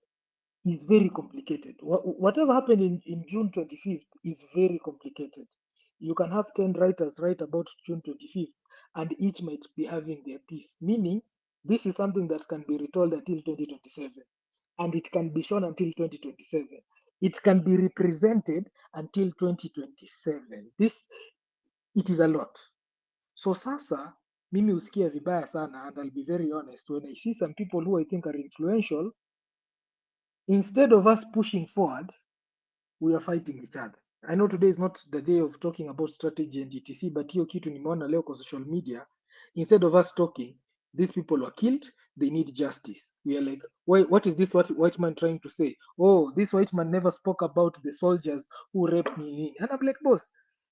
very complicated. Whatever happened in June 25th is very complicated. You can have 10 writers write about June 25th, and each might be having their piece, meaning this is something that can be retold until 2027, and it can be shown until 2027. It can be represented until 2027. It is a lot. So sasa, mimi husikia vibaya sana, and I'll be very honest, when I see some people who I think are influential, instead of us pushing forward, we are fighting each other. I know today is not the day of talking about strategy and etc, but hiyo kitu nimeona leo kwa social media. Instead of us talking, these people were killed, they need justice. We are like, what is this white man trying to say? Oh, this white man never spoke about the soldiers who raped me. And I'm like, boss,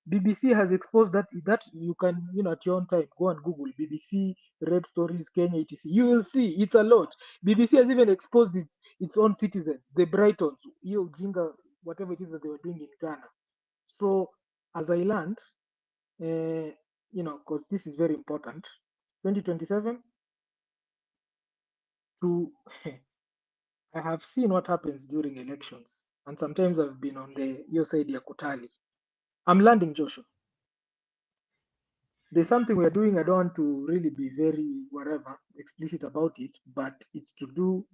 BBC has exposed that you can, at your own time, go and Google BBC rape stories, Kenya, etc. You will see it's a lot. BBC has even exposed its own citizens, the Brightons, hiyo ujinga, whatever it is that they were doing in Ghana. So as I learned, because this is very important, 2027 to I have seen what happens during elections, and sometimes I've been on your side ya kutali. I'm landing, Joshua. There's something we're doing. I don't want to really be very whatever explicit about it, but it's to do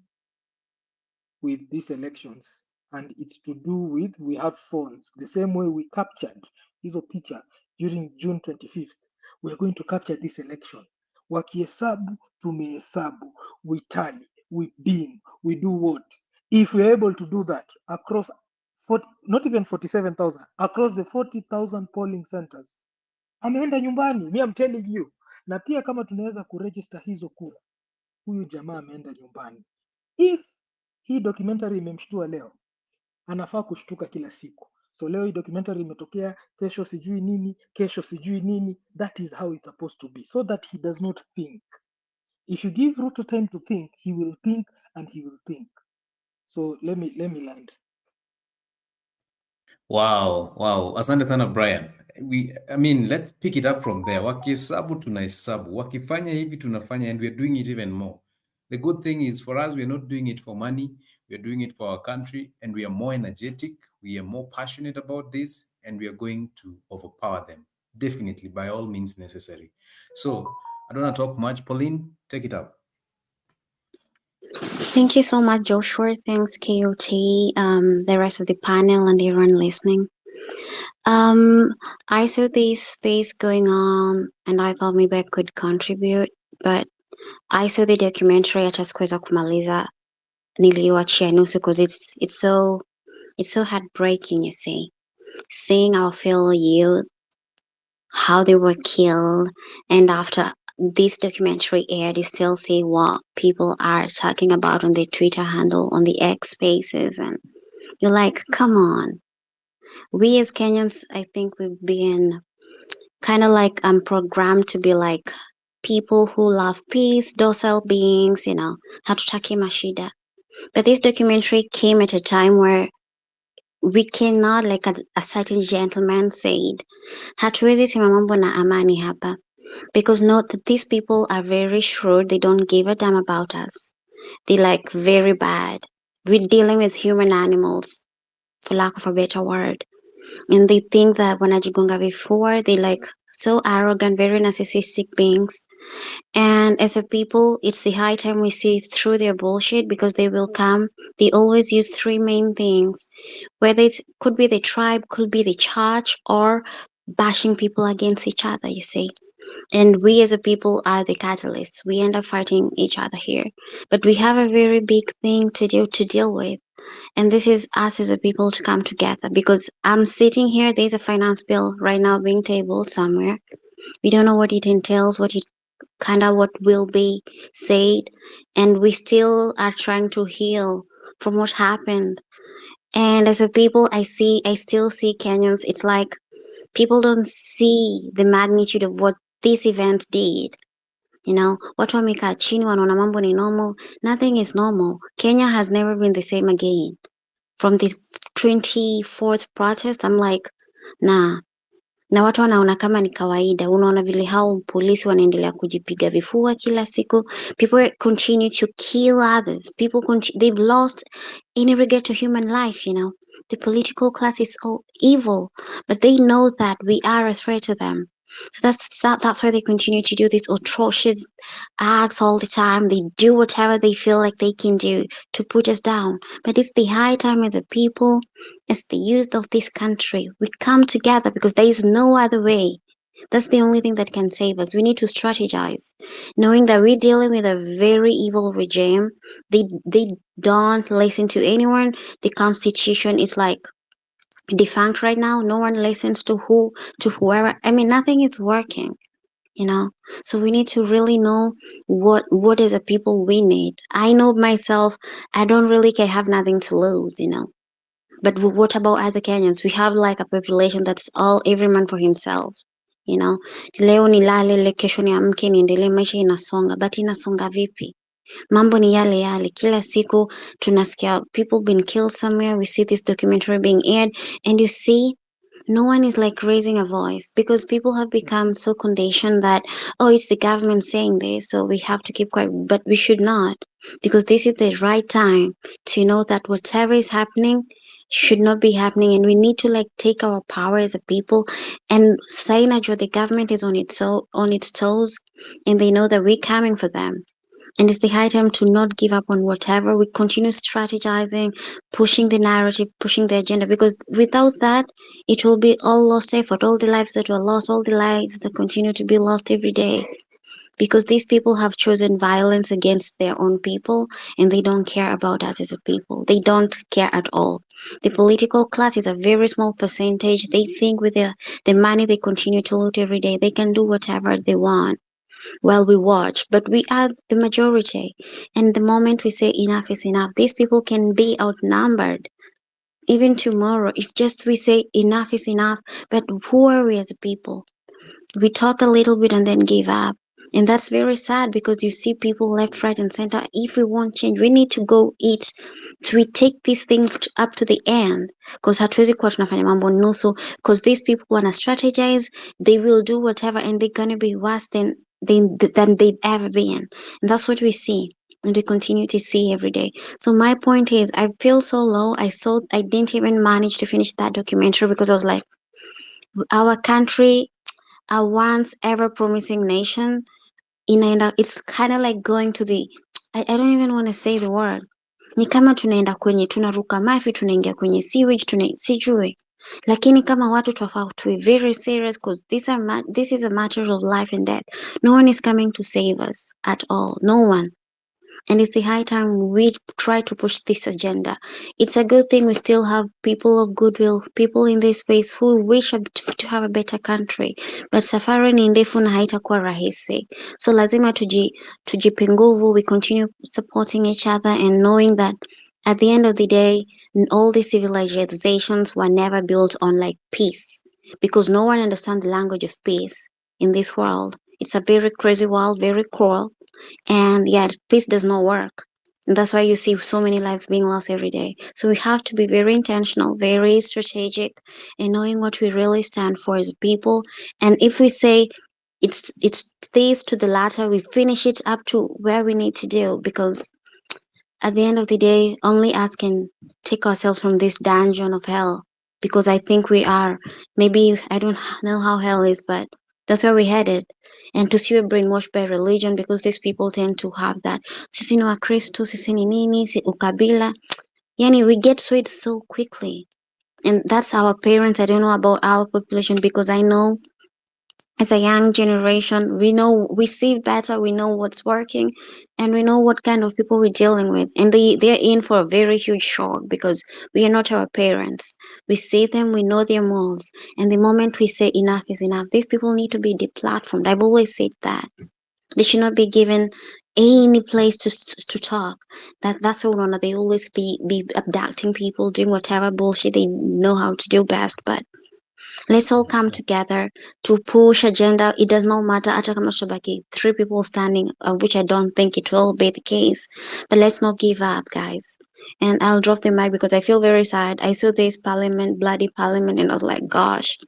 with these elections, and it's to do with, we have phones the same way we captured hizo picha during June 25th. We're going to capture this election. Wakihesabu, tumehesabu, we tally, we beam, we do what? If we're able to do that across not even 47,000, across the 40,000 polling centers, ameenda nyumbani. Me, I'm telling you. Na pia kama tunaweza kuregister hizo kura, huyu jamaa ameenda nyumbani. If hii documentary imemshtua leo, anafaa kushtuka kila siku. So leo hii documentary imetokea, kesho sijui nini, kesho sijui nini. That is how it's supposed to be, so that he does not think. If you give Ruto time to think, he will think and he will think. So let me land. Wow. Asante sana Brian. Let's pick it up from there. Wakihesabu tunahesabu. Wakifanya hivi tunafanya, and we're doing it even more. The good thing is for us, we're not doing it for money. We're doing it for our country, and we are more energetic. We are more passionate about this, and we are going to overpower them. Definitely, by all means necessary. So I don't want to talk much. Pauline, take it up. Thank you so much, Joshua. Thanks, KOT, the rest of the panel, and everyone listening. I saw this space going on, and I thought maybe I could contribute, but I saw the documentary hata sikuweza kumaliza, niliwachia nusu because it's so heartbreaking, you see, seeing our fellow youth, how they were killed, and after this documentary aired, you still see what people are talking about on their Twitter handle, on the X spaces, and you're like, come on. We as Kenyans, I think we've been kind of like programmed to be like people who love peace, docile beings, hatutaki mashida. But this documentary came at a time where we cannot, like a certain gentleman said, hatuwezi sema mambo na amani hapa. Because note that these people are very shrewd, they don't give a damn about us. They're like very bad. We're dealing with human animals, for lack of a better word. And they think that wanajigonga before, they like so arrogant, very narcissistic beings. And as a people, it's the high time we see through their bullshit, because they will come. They always use three main things, whether it could be the tribe, could be the church, or bashing people against each other, you see. And we as a people are the catalysts. We end up fighting each other here. But we have a very big thing to deal with. And this is us as a people to come together, because I'm sitting here, there's a finance bill right now being tabled somewhere. We don't know what it entails, what will be said, and we still are trying to heal from what happened. And as a people, I still see Kenyans. It's like people don't see the magnitude of what this event did. Watu wamekaa chini wanaona mambo ni normal. Nothing is normal. Kenya has never been the same again. From the 24th protest, I'm like, nah. Na watu wanaona kama ni kawaida. Unaona vile hao polisi wanaendelea kujipiga vifua kila siku. People continue to kill others. They've lost any regard to human life. The political class is so evil, but they know that we are a threat to them. So that's why they continue to do these atrocious acts all the time. They do whatever they feel like they can do to put us down. But it's the high time as a people, as the youth of this country, we come together because there is no other way. That's the only thing that can save us. We need to strategize, knowing that we're dealing with a very evil regime. They don't listen to anyone. The constitution is like defunct right now. No one listens to whoever. I mean, nothing is working. So we need to really know what as a people we need. I know myself, I don't really care, have nothing to lose. But what about other Kenyans? We have like a population that's all every man for himself. You know, leo nilale, kesho niamke niendelee, maisha inasonga, but inasonga vipi? Mambo ni yale yale. Kila siku tunasikia people been killed somewhere. We see this documentary being aired, and you see no one is like raising a voice because people have become so conditioned that, oh, it's the government saying this, so we have to keep quiet. But we should not, because this is the right time to know that whatever is happening should not be happening, and we need to like take our power as a people and say that the government is on its toes, and they know that we're coming for them. And it's the high time to not give up on whatever. We continue strategizing, pushing the narrative, pushing the agenda, because without that, it will be all lost effort. All the lives that were lost, all the lives that continue to be lost every day. Because these people have chosen violence against their own people, and they don't care about us as a people. They don't care at all. The political class is a very small percentage. They think with the money they continue to loot every day, they can do whatever they want while we watch, but we are the majority. And the moment we say enough is enough, these people can be outnumbered. Even tomorrow, if just we say enough is enough, but who are we as a people? We talk a little bit and then give up. And that's very sad because you see people left, right, and center. If we want change, we need to go eat. So we take this thing up to the end, because hatuwezi kuwa tunafanya mambo nusu, because these people wanna strategize, they will do whatever, and they're gonna be worse than they've ever been. And that's what we see, and we continue to see every day. So my point is, I feel so low. I didn't even manage to finish that documentary because I was like, our country, a once ever promising nation, inaenda, it's kind of like going to the, I don't even want to say the word, ni kama tunaenda kwenye, tunaruka mafi, tunaingia kwenye sewage, sijui. Lakini kama watu twafaa tuwe very serious, because this is a matter of life and death. No one is coming to save us at all. No one. And it's the high time we try to push this agenda. It's a good thing we still have people of goodwill, people in this space who wish to have a better country, but safari ni ndefu na haitakuwa rahisi. So lazima tujipe nguvu, we continue supporting each other and knowing that at the end of the day, all these civilizations were never built on like peace, because no one understands the language of peace in this world. It's a very crazy world, very cruel. And yeah, peace does not work. And that's why you see so many lives being lost every day. So we have to be very intentional, very strategic, and knowing what we really stand for as people. And if we say it's this to the latter, we finish it up to where we need to do, because at the end of the day, only us can take ourselves from this dungeon of hell. Because I think we are. Maybe I don't know how hell is, but that's where we're headed. And to see we're brainwashed by religion, because these people tend to have that. Sisi ni Wakristo, sisi ni nini, ukabila. Yani, we get swayed so quickly. And that's our parents. I don't know about our population, because I know As a young generation, we see better, we know what's working, and we know what kind of people we're dealing with. And they're in for a very huge shock because we are not our parents. We see them, we know their moves. And the moment we say enough is enough, these people need to be deplatformed. I've always said that. They should not be given any place to talk. That's all. Or they always be abducting people, doing whatever bullshit they know how to do best. But let's all come together to push agenda. It does not matter hata kama tutabaki 3 people standing, of which I don't think it will be the case. But let's not give up, guys. And I'll drop the mic because I feel very sad. I saw this bloody parliament, and I was like, gosh,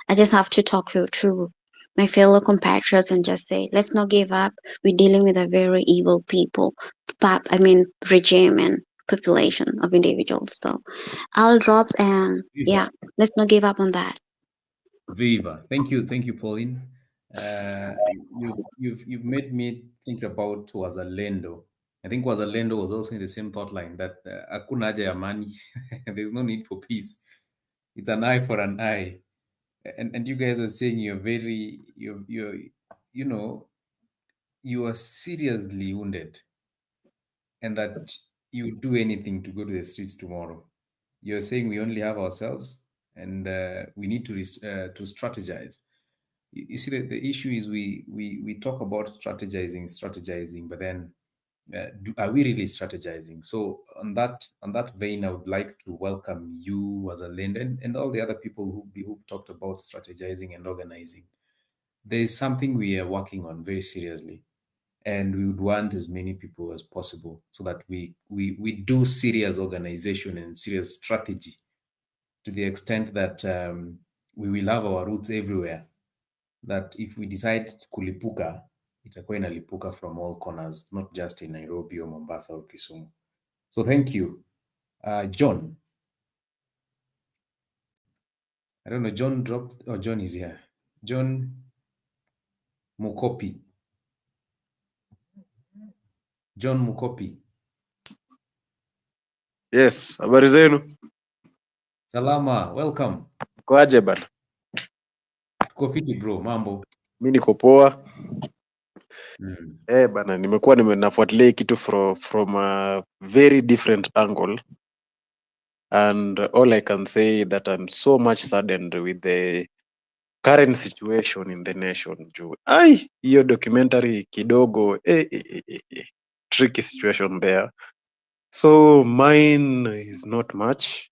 I just have to talk through my fellow compatriots and just say, let's not give up. We're dealing with a very evil people, regime and population of individuals. So I'll drop and yeah, let's not give up on that. Viva. Thank you, Pauline. You've made me think about Wazalendo. I think Wazalendo was also in the same thought line that hakuna haja ya money. There's no need for peace. It's an eye for an eye. And you guys are saying you are seriously wounded, and that you would do anything to go to the streets tomorrow. You're saying we only have ourselves, and we need to strategize. You see, the issue is we talk about strategizing, but then are we really strategizing? So on that vein, I would like to welcome you as a lender and all the other people who've talked about strategizing and organizing. There is something we are working on very seriously, and we would want as many people as possible so that we do serious organization and serious strategy, to the extent that we will have our roots everywhere, that if we decide kulipuka, itakuwa inalipuka from all corners, not just in Nairobi or Mombasa or Kisumu. So thank you. John. I don't know, John dropped, or John is here. John Mukopi. John Mukopi. Yes, habari zenu? Salama, welcome. Kwaje bana? Tuko fiti bro, mambo. Mimi niko poa. Mm. Bana, nimekuwa nafuatilia kitu from a very different angle, and all I can say that I'm so much saddened with the current situation in the nation. Juu hiyo documentary kidogo tricky situation there. So mine is not much.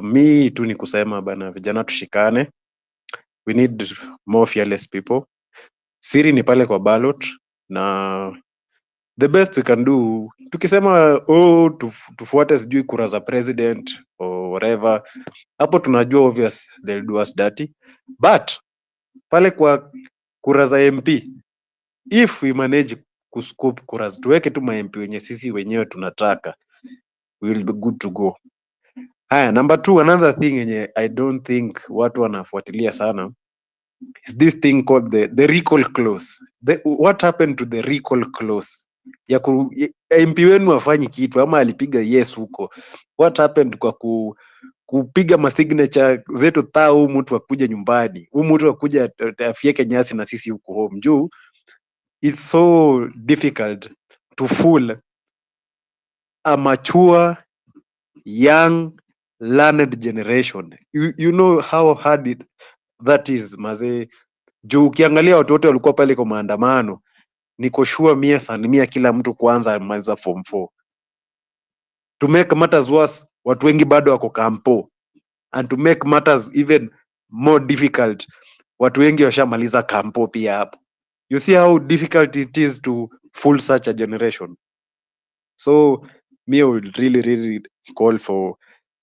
Mi tu ni kusema bana, vijana tushikane. We need more fearless people. Siri ni pale kwa ballot, na the best we can do, tukisema tufuate sijui kura za president or whatever, hapo tunajua obvious they'll do us dirty. But pale kwa kura za MP, if we manage kuscoop kura, tuweke tu ma MP wenye sisi wenyewe tunataka, we will be good to go. Haya, number 2, another thing yenye I don't think watu wanafuatilia sana is this thing called the recall clause. What happened to the recall clause? MP wenu afanyi kitu ama alipiga yes huko. What happened kwa kupiga masignature zetu huu mtu akuja nyumbani. Huu mtu akuja afieke nyasi na sisi huko home. Juu it's so difficult to fool a mature, young, learned generation. You know how hard that is, mazee. Juu ukiangalia watu wote walikuwa pale kwa maandamano, niko sure 100% kila mtu kwanza amaliza form 4. To make matters worse, watu wengi bado wako kampo. And to make matters even more difficult, watu wengi washamaliza kampo pia hapo. You see how difficult it is to fool such a generation. So me would really call for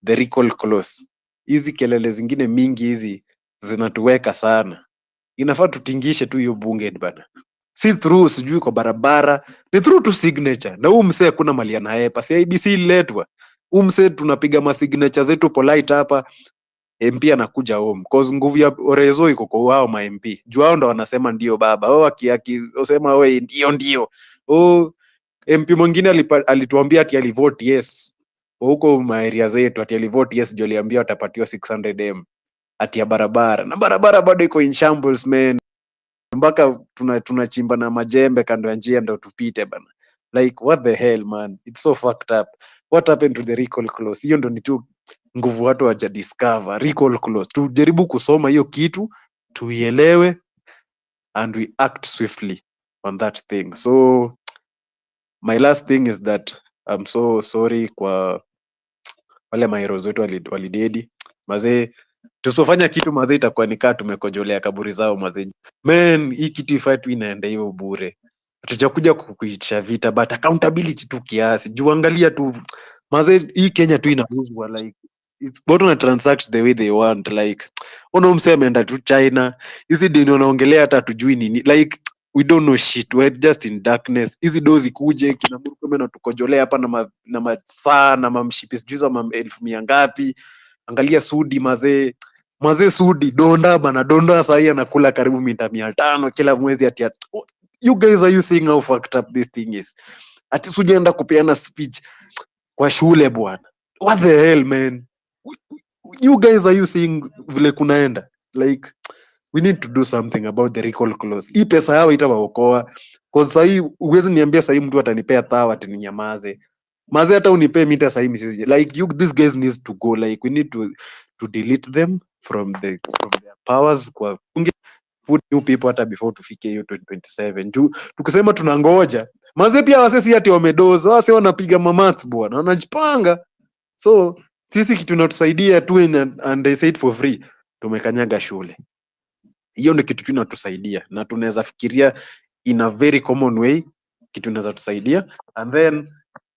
the recall clause. Hizi kelele zingine mingi hizi zinatuweka sana. Inafaa tutingishe tu hiyo bunge bana. Si through sijui kwa barabara, ni through to signature. Na huu msee kuna mali anaepa, si IBC iletwa. Huu msee tunapiga ma signature zetu polite hapa, MP anakuja home. Cause nguvu ya Orezo iko kwa wao ma MP. Juu hao ndo wanasema ndio baba. Akisema wewe ndio. MP mwingine alituambia ati alivote yes. Huko ma area zetu ati alivote yes, ndio aliambia watapatiwa 600M. ati ya barabara, na barabara bado iko in shambles man, mpaka tunachimba na majembe kando ya njia ndo tupite bana. Like what the hell man, it's so fucked up. What happened to the recall clause? Hiyo ndo ni tu nguvu watu waja discover recall clause. Tujaribu kusoma hiyo kitu tuielewe, and we act swiftly on that thing. So my last thing is that I'm so sorry kwa wale maheroes wetu walidedi mazee. Tusipofanya kitu mazee, itakuwa nikaa tumekojolea kaburi zao mazee. Man, hii kitu ifai tu inaenda hivyo bure. Hatujakuja kukuitisha vita, but accountability tu kiasi. Juu angalia tu mazee, hii Kenya tu inauzwa like it's bado na transact the way they want. Like ono msee ameenda tu China, hizi dini wanaongelea hata hatujui nini. Like we don't know shit, we're just in darkness. Hizi dozi kuje kina Murkomen na tukojolea hapa na masaa na mamshipi sijui za 1,000 ngapi. Angalia Sudi mazee Sudi donda bana, donda sahi anakula karibu mita 500 kila mwezi. Ati you guys, are you seeing how fucked up this thing is? Ati sujaenda kupeana speech kwa shule bwana. What the hell man, you guys, are you seeing vile kunaenda? Like we need to do something about the recall clause. Hii pesa yao itawaokoa, cause sahi uwezi niambia sahi mtu atanipea thawa ati ninyamaze maze, hata unipee mita sahi misiji. Like you, these guys needs to go. Like we need to delete them from their powers, kwa put new people hata before tufike hiyo 2027. Juu tukisema tunangoja maze, pia wase si ati wamedozo, wase wanapiga mamats bwana, wanajipanga. So sisi kitu inatusaidia tu and they say it for free, tumekanyaga shule. Hiyo ndio kitu inatusaidia, na tunaweza fikiria in a very common way kitu inaweza tusaidia, and then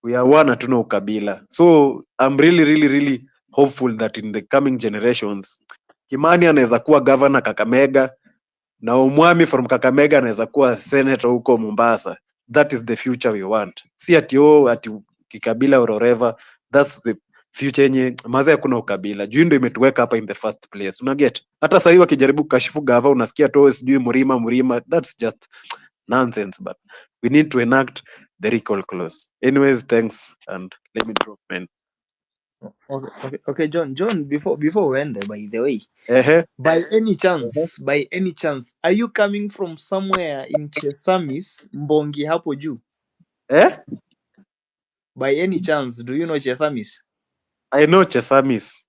we are one, hatuna ukabila. So I'm really hopeful that in the coming generations Kimani anaweza kuwa governor Kakamega, na Omwami from Kakamega anaweza kuwa senator huko Mombasa. That is the future we want. Si ati kikabila or whatever. That's the future yenye maza ya kuna ukabila. Juu ndio imetuweka hapa in the first place. Una get? Hata sasa hivi wakijaribu kukashifu gava unasikia tu sijui Murima. That's just nonsense, but we need to enact the recall clause. Anyways, thanks, and let me drop man. Okay, John, before we end, by the way, by any chance, are you coming from somewhere in Chesamis, Mbongi hapo juu? By any chance, do you know Chesamis? I know Chesamis,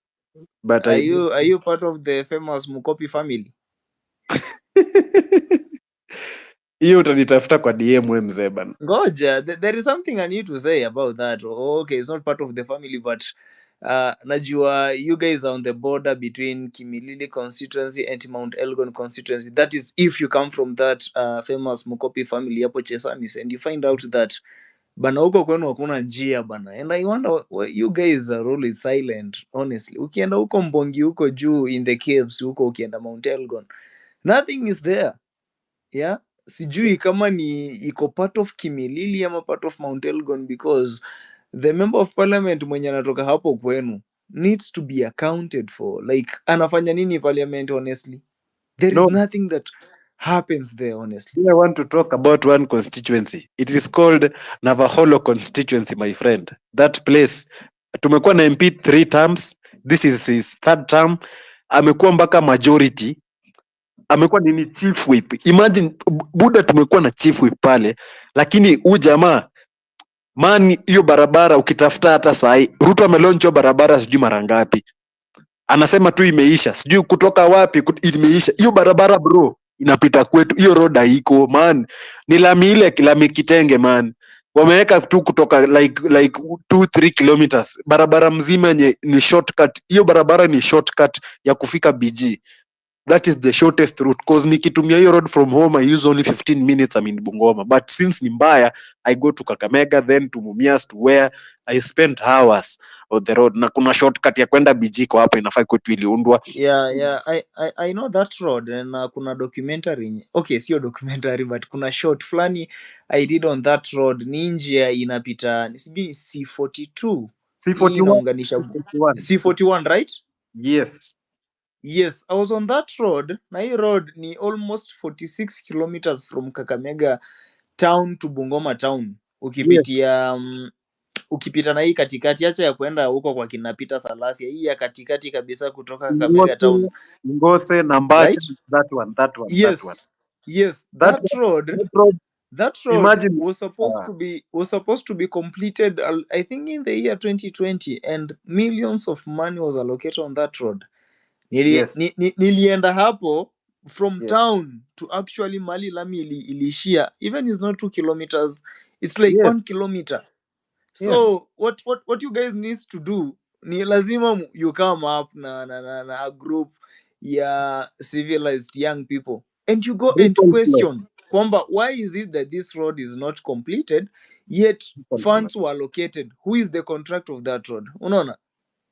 but are you part of the famous Mukopi family? Hiyo utanitafuta kwa DM we mzee bana. Ngoja, there is something I need to say about that. Okay, it's not part of the family, but najua you guys are on the border between Kimilili constituency and Mount Elgon constituency. That is if you come from that famous Mukopi family hapo Chesamis, and you find out that bana huko kwenu hakuna njia bana, and I wonder why you guys are always silent. Honestly, ukienda huko Mbongi huko juu in the caves huko, ukienda Mount Elgon, nothing is there. Yeah, sijui kama ni iko part of Kimilili ama part of Mount Elgon, because the member of parliament mwenye anatoka hapo kwenu needs to be accounted for. Like anafanya nini parliament? Honestly, there is nothing that happens there. Honestly, I want to talk about one constituency. It is called Navaholo constituency, my friend. That place tumekuwa na MP 3 terms. This is his 3rd term. Amekuwa mpaka majority, amekuwa nini, chief whip. Imagine buda, tumekuwa na chief whip pale, lakini huyu jamaa man, hiyo barabara ukitafuta hata sahi Ruto ameloncho barabara sijui mara ngapi, anasema tu imeisha, sijui kutoka wapi imeisha. Hiyo barabara bro inapita kwetu, hiyo road haiko man, ni lami ile lami kitenge man, wameweka tu kutoka like 2-3 kilometers, barabara mzima ni shortcut. Hiyo barabara ni shortcut ya kufika BG. That is the shortest route, cause nikitumia hiyo road from home I use only 15 minutes, I'm in Bungoma, but since ni mbaya I go to Kakamega, then to Mumias, to where I spent hours on the road, na kuna shortcut ya kwenda BG kwa hapo inafai kwetu iliundwa. yeah, I know that road, and kuna documentary, okay, sio documentary, but kuna short flani I did on that road. Ni njia inapita sijui C42 inaunganisha C41, right? Yes, I was on that road. Na hii road ni almost 46 kilometers from Kakamega town to Bungoma town. Ukipitia ukipita na hii katikati, acha ya kwenda huko kwa kina Peter Salasia, hii ya katikati kabisa kutoka Kakamega town, Ngose na Mbacha, right? that one. Yes, That that road imagine, was supposed to be completed, I think in the year 2020, and millions of money was allocated on that road. yes, Nilienda hapo from yes, town to actually mali lami ilishia, even is not 2 kilometers, it's like yes, 1 kilometer. yes, So what you guys needs to do ni lazima you come up na a group ya civilized young people and you go and recall plot, question kwamba why is it that this road is not completed yet funds were allocated. Who is the contractor of that road? Unaona,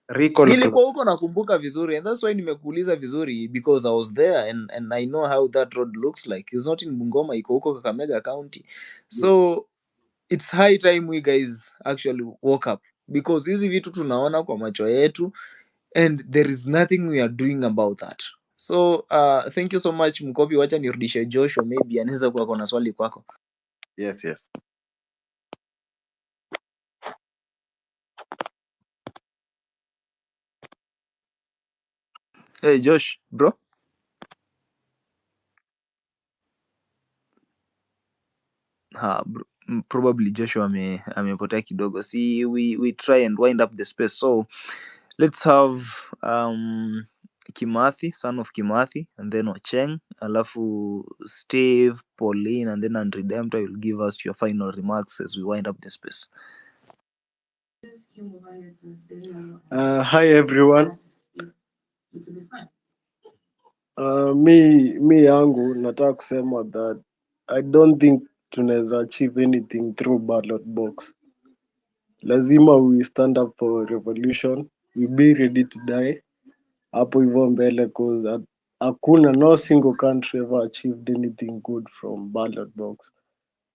recall plot. nilikuwa huko nakumbuka vizuri, and that's why nimekuuliza vizuri, because I was there and I know how that road looks like. It's not in Bungoma, iko huko Kakamega County. So it's high time we guys actually woke up, because hizi vitu tunaona kwa macho yetu and there is nothing we are doing about that. So thank you so much Mkopi, wacha nirudishe Joshua, maybe anaweza kuwa kuna swali kwako. Yes, yes. Hey Josh bro. Probably Joshua amepotea kidogo. See, we try and wind up the space, so let's have Kimathi, son of Kimathi, and then Ocheng, alafu Steve, Pauline, and then Unredemptor will give us your final remarks as we wind up the space. Hi everyone. Mi yangu nataka kusema that I don't think tunaweza achieve anything through ballot box. Lazima we stand up for revolution, we be ready to die hapo hivyo mbele, cause hakuna, no single country ever achieved anything good from ballot box.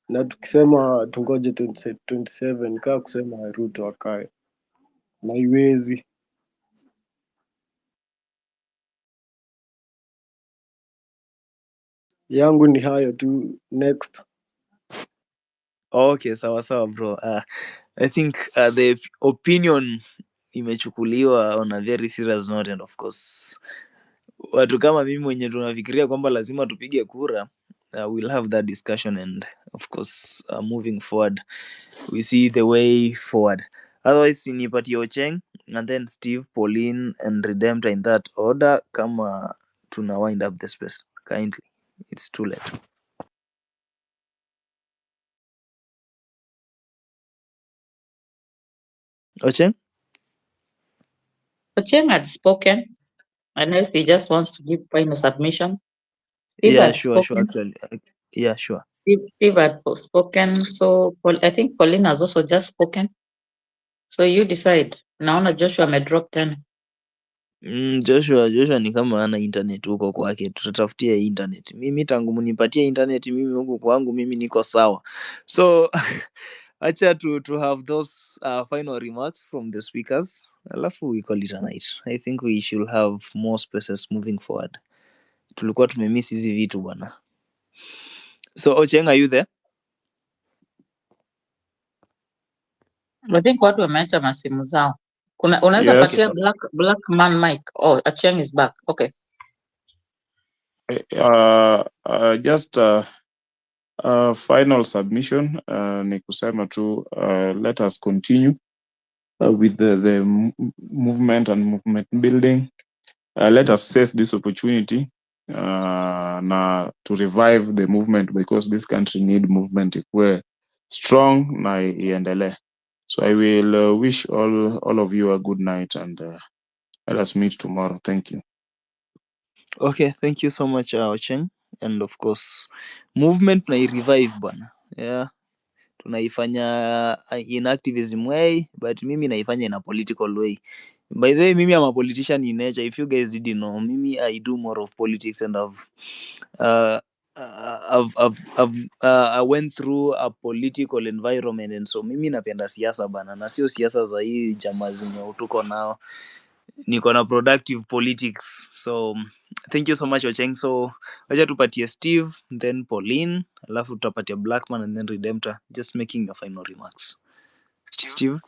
Na tukisema tungoje 2027 kaa kusema Ruto akae, na iwezi. Yangu ni hayo tu. Next. Okay, sawa bro. I think the opinion imechukuliwa on a very serious note, and of course watu kama mimi mwenye tunafikiria kwamba lazima tupige kura, we'll have that discussion, and of course moving forward we see the way forward. Otherwise nipatie Ocheng and then Steve, Pauline and Redemptor in that order, kama tuna wind up the space kindly, it's too late. Ocheng Ocheng had spoken, unless he just wants to give final submission. Steve yeah had sure spoken. actually yeah sure. Steve had spoken, so I think Pauline has also just spoken. So you decide. Naona Joshua amedrop tena. Joshua ni kama ana internet huko kwake, tutatafutia internet. Mimi tangu munipatie internet mimi huku kwangu mimi niko sawa. So acha to have those final remarks from the speakers, alafu we call it a night. I think we should have more spaces moving forward. Tulikuwa tumemiss hizi vitu bwana. So Ocheng, are you there? I think watu wameacha masimu zao. Unaweza Yes. patia black man mic. Oh, Acheng is back. Okay. Just final submission ni kusema tu let us continue with the movement and movement building. Let us seize this opportunity na to revive the movement, because this country need movement ikuwe strong na iendelee. So I will wish all of you a good night, and let us meet tomorrow. Thank you. Okay, thank you so much Ocheng, and of course movement na revive bwana. Yeah. Tunaifanya in activism way, but mimi naifanya in a political way. By the way, mimi am a politician in nature. If you guys didn't know, mimi I do more of politics, and I went through a political environment, and so mimi napenda siasa bana, na sio siasa za hii jamaa zenye tuko nao. Niko na productive politics. So thank you so much Ocheng. So wacha tupatie Steve, then Pauline, alafu tutapatia Blackman and then Redemptor, just making your final remarks. Steve?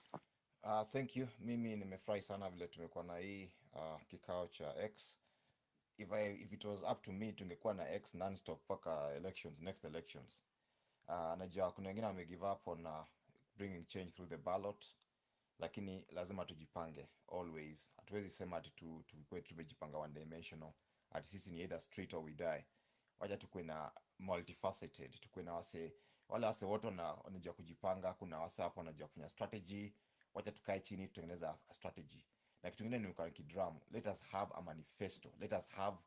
Thank you. Mimi nimefurahi sana vile tumekuwa na hii kikao cha X. If it was up to me tungekuwa na X non-stop mpaka next elections. Najua kuna wengine wame give up on bringing change through the ballot, lakini lazima tujipange always. Hatuwezi sema ati tukue tumejipanga one dimensional, ati sisi ni either straight or we die. Wacha tukue na multifaceted, tukue na wale wase wote wanajua kujipanga. Kuna wase hapo wanajua kufanya strategy. Wacha tukae chini tutengeneza a strategy. Na kitu kingine nimekuwa nikidrum, let us have a manifesto, let us have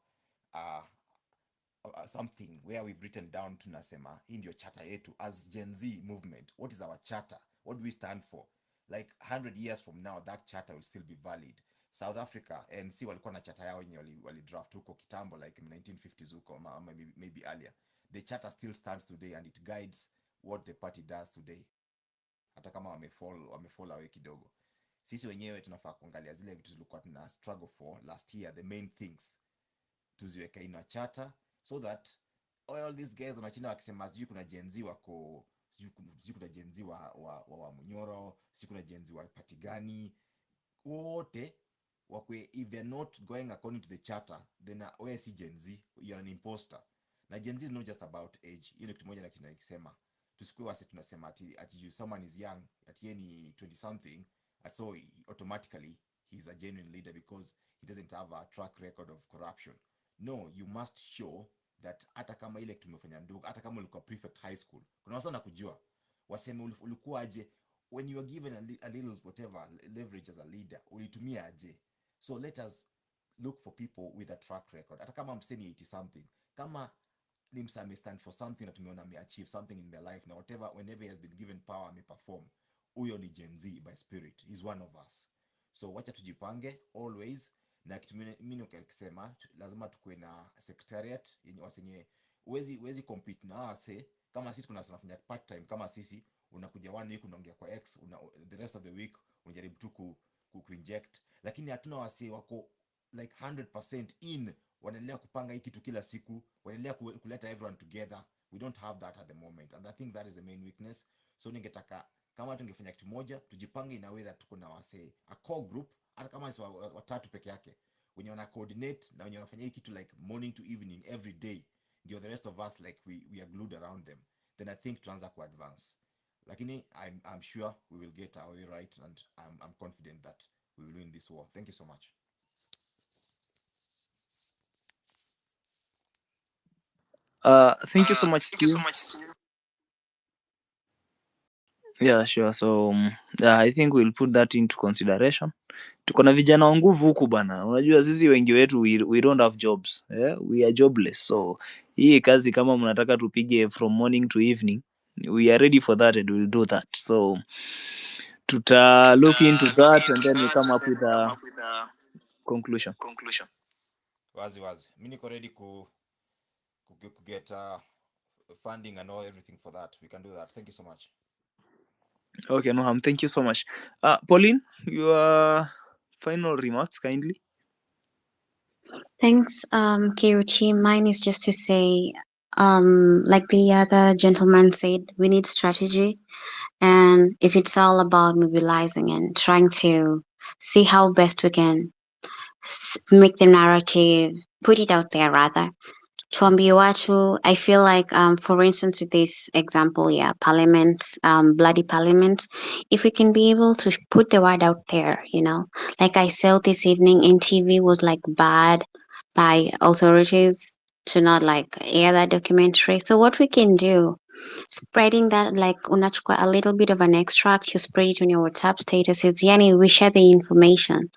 something where we've written down, tunasema hii ndio charter yetu as Gen Z movement. What is our charter? What do we stand for? Like 100 years from now that charter will still be valid. South Africa ANC walikuwa na charter yao yenye wali draft huko kitambo, like in 1950s huko, maybe earlier. The charter still stands today and it guides what the party does today, hata kama wamefall away kidogo. Sisi wenyewe tunafaa kuangalia zile vitu tulikuwa tuna struggle for last year, the main things tuziweke in a charter, so that all these guys wanachinda wakisema sijui kuna Gen Z wako, sijui kuna Gen Z wa Munyoro, sijui kuna Gen Z wa party gani, wote wakwe, if they're not going according to the charter, then where is Gen Z? You're an imposter. Na Gen Z is not just about age. Hiyo ni kitu moja na kinakisema. Tusikue wase tunasema ati someone is young, ati yeye ni 20 something, so automatically he's a genuine leader because he doesn't have a track record of corruption. No, you must show that hata kama ile tumefanya ndugu, hata kama ulikuwa prefect high school, kuna wasa nakujua waseme ulikuwa aje when you are given a little whatever leverage as a leader, ulitumia aje. So let us look for people with a track record. Hata kama mseni 80 something, kama ni msame stand for something na tumeona achieve something in their life, na whenever he has been given power ameperform, huyo ni Gen Z by spirit. He's one of us. So wacha tujipange always. Na kitu mimi nikisema lazima tukue na secretariat yenye wasenye uwezi compete na wase kama sisi tunafanya part time. Kama sisi unakuja one week unaongea kwa X, the rest of the week unajaribu tu ku inject, lakini hatuna wase wako like 100% in, wanaendelea kupanga hiki kitu kila siku, wanaendelea kuleta everyone together. We don't have that at the moment, and I think that is the main weakness. So ningetaka kama tungefanya kitu moja, tujipange in a way that tuko na wase a core group, hata kama ni watatu peke yake, wenye wana coordinate na wenye wanafanya hiki kitu like morning to evening every day, ndio the rest of us like we are glued around them. Then I think tuanza ku advance. Lakini I'm sure we will get our way right, and I'm confident that we will win this war. Thank you so much. Thank you so much, Steve. Yeah, sure. So I think we'll put that into consideration. Tuko na vijana wa nguvu huku bana. Unajua sisi wengi wetu we don't have jobs. Yeah? We are jobless. So hii kazi kama mnataka tupige from morning to evening, we are ready for that and we'll do that. So tuta look into that and then we come up with a conclusion. Wazi. Mimi niko ready ku get funding and all everything for that. We can do that. Thank you so much. Okay, Noham, thank you so much. Pauline, your final remarks kindly. Thanks, KOT. Mine is just to say, like the other gentleman said, we need strategy. And if it's all about mobilizing and trying to see how best we can make the narrative, put it out there rather. Tuambie watu, I feel like, for instance, with this example, parliament, bloody parliament, if we can be able to put the word out there, like I said this evening, NTV was like bad by authorities to not like air that documentary. So what we can do, spreading that, like unachukua a little bit of an extract, you spread it on your WhatsApp statuses, yani we share the information.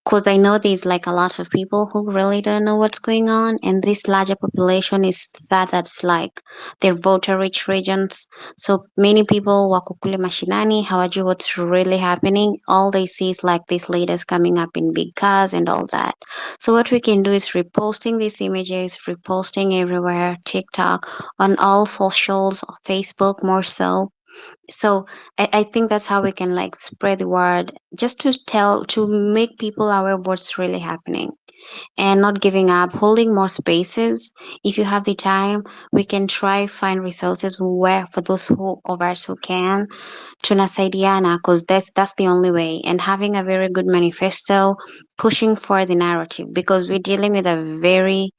Because I know there's like a lot of people who really don't know what's going on, and this larger population is that's like their voter-rich regions. So many people wako kule mashinani hawajui what's really happening. All they see is like these leaders coming up in big cars and all that. So what we can do is reposting these images, reposting everywhere, TikTok, on all socials, Facebook more so. So I think that's how we can like spread the word, just to make people aware of what's really happening, and not giving up, holding more spaces. If you have the time, we can try find resources where for those who of us who can, tunasaidiana, because that's the only way. And having a very good manifesto, pushing for the narrative, because we're dealing with a very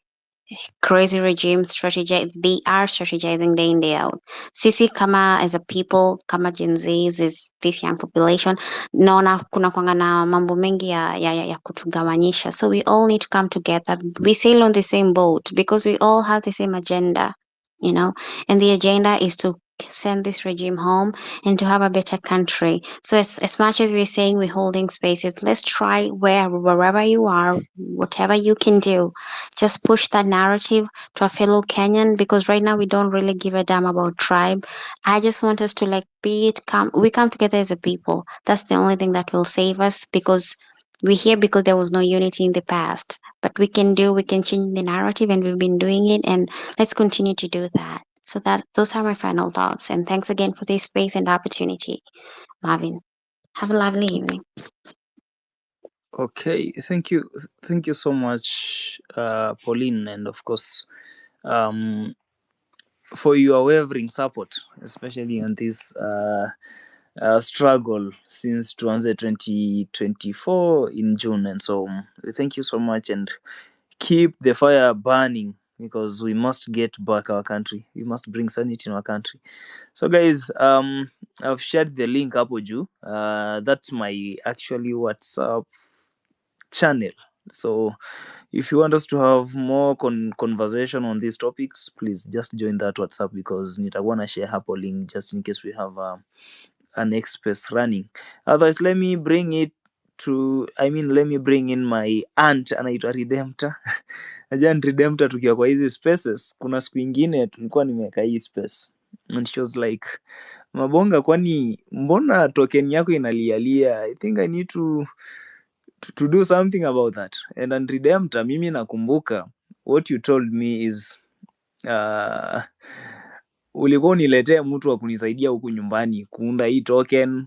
crazy regime. They are strategizing day in day out. Sisi kama as a people, kama Gen Zs, is this young population, naona kuna kwanga na mambo mengi ya kutugawanyisha. So we all need to come together. We sail on the same boat because we all have the same agenda, you know, and the agenda is to send this regime home and to have a better country. So as much as we're saying we're holding spaces, let's try wherever you are, whatever you can do, just push that narrative to a fellow Kenyan, because right now we don't really give a damn about tribe. I just want us to like we come together as a people. That's the only thing that will save us, because we're here because there was no unity in the past. But we can change the narrative, and we've been doing it, and let's continue to do that. So that those are my final thoughts. And thanks again for this space and opportunity, Marvin. Have a lovely evening. Okay, thank you so much, Pauline, and of course, for your wavering support, especially on this struggle since tuanze 2024 in June. And so we thank you so much, and keep the fire burning, because we must get back our country. We must bring sanity in our country. So guys, I've shared the link up with you. That's my actually WhatsApp channel. So if you want us to have more conversation on these topics, please just join that WhatsApp, because nitakuwa na share hapo link just in case we have an express running. Otherwise, let me bring in my aunt anaitwa Redemptor. Najua Redemptor, tukiwa kwa hizi spaces, kuna siku ingine tulikuwa nimeweka hii space and she was like, Mabonga, kwani mbona token yako inalialia? I think I need to do something about that. And Redemptor, mimi nakumbuka what you told me is ulikuwa uniletee mtu wa kunisaidia huku nyumbani kuunda hii token,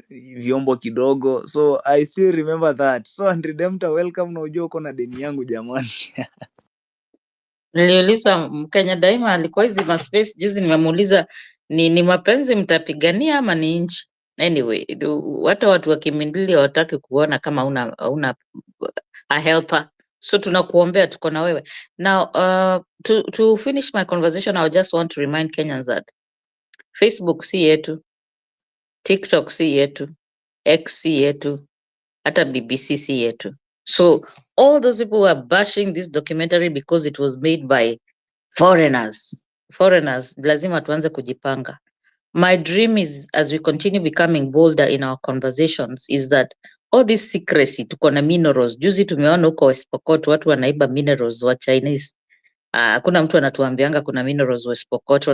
vyombo kidogo. So I still remember that. So Redemptor, welcome, na ujua uko na deni yangu jamani. Niliuliza Mkenya Daima alikuwa hizi maspace juzi, nimemuuliza ni mapenzi mtapigania ama ni nchi? Anyway, hata watu wa Kimindili hawataki kuona kama una a helper. So tunakuombea, tuko na wewe. Now, to finish my conversation, I just want to remind Kenyans that Facebook si yetu, TikTok si yetu, X si yetu, hata BBC si yetu. So all those people who are bashing this documentary because it was made by foreigners, lazima tuanze kujipanga. My dream is, as we continue becoming bolder in our conversations, is that all this secrecy, tuko na minerals. Juzi tumeona huko West Pokot watu wanaiba minerals wa Chinese. Hakuna mtu anatuambianga kuna minerals West Pokot,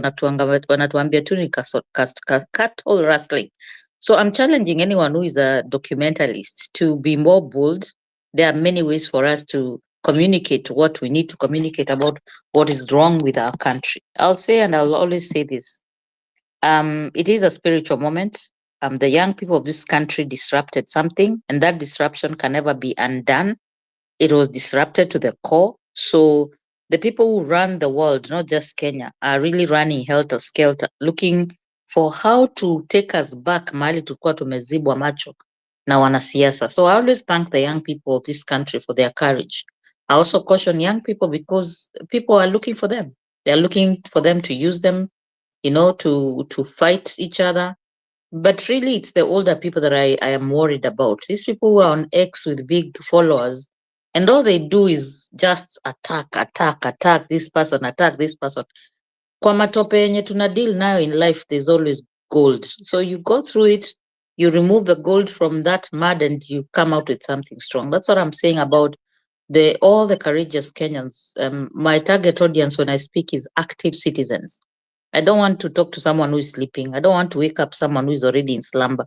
wanatuambia tu ni cattle rustling. So I'm challenging anyone who is a documentalist to be more bold. There are many ways for us to communicate what we need to communicate about what is wrong with our country. I'll say, and I'll always say this, it is a spiritual moment. The young people of this country disrupted something, and that disruption can never be undone. It was disrupted to the core. So the people who run the world, not just Kenya, are really running helter-skelter, looking for how to take us back mahali tulikuwa tumezibwa macho na wanasiasa. So I always thank the young people of this country for their courage. I also caution young people because people are looking for them. They're looking for them to use them, to fight each other. But really, it's the older people that I am worried about. These people who are on X with big followers, and all they do is just attack this person, attack this person. Kwa matope yenye tuna deal now in life, there's always gold. So you go through it, you remove the gold from that mud, and you come out with something strong. That's what I'm saying about all the courageous Kenyans. My target audience when I speak is active citizens. I don't want to talk to someone who is sleeping. I don't want to wake up someone who is already in slumber.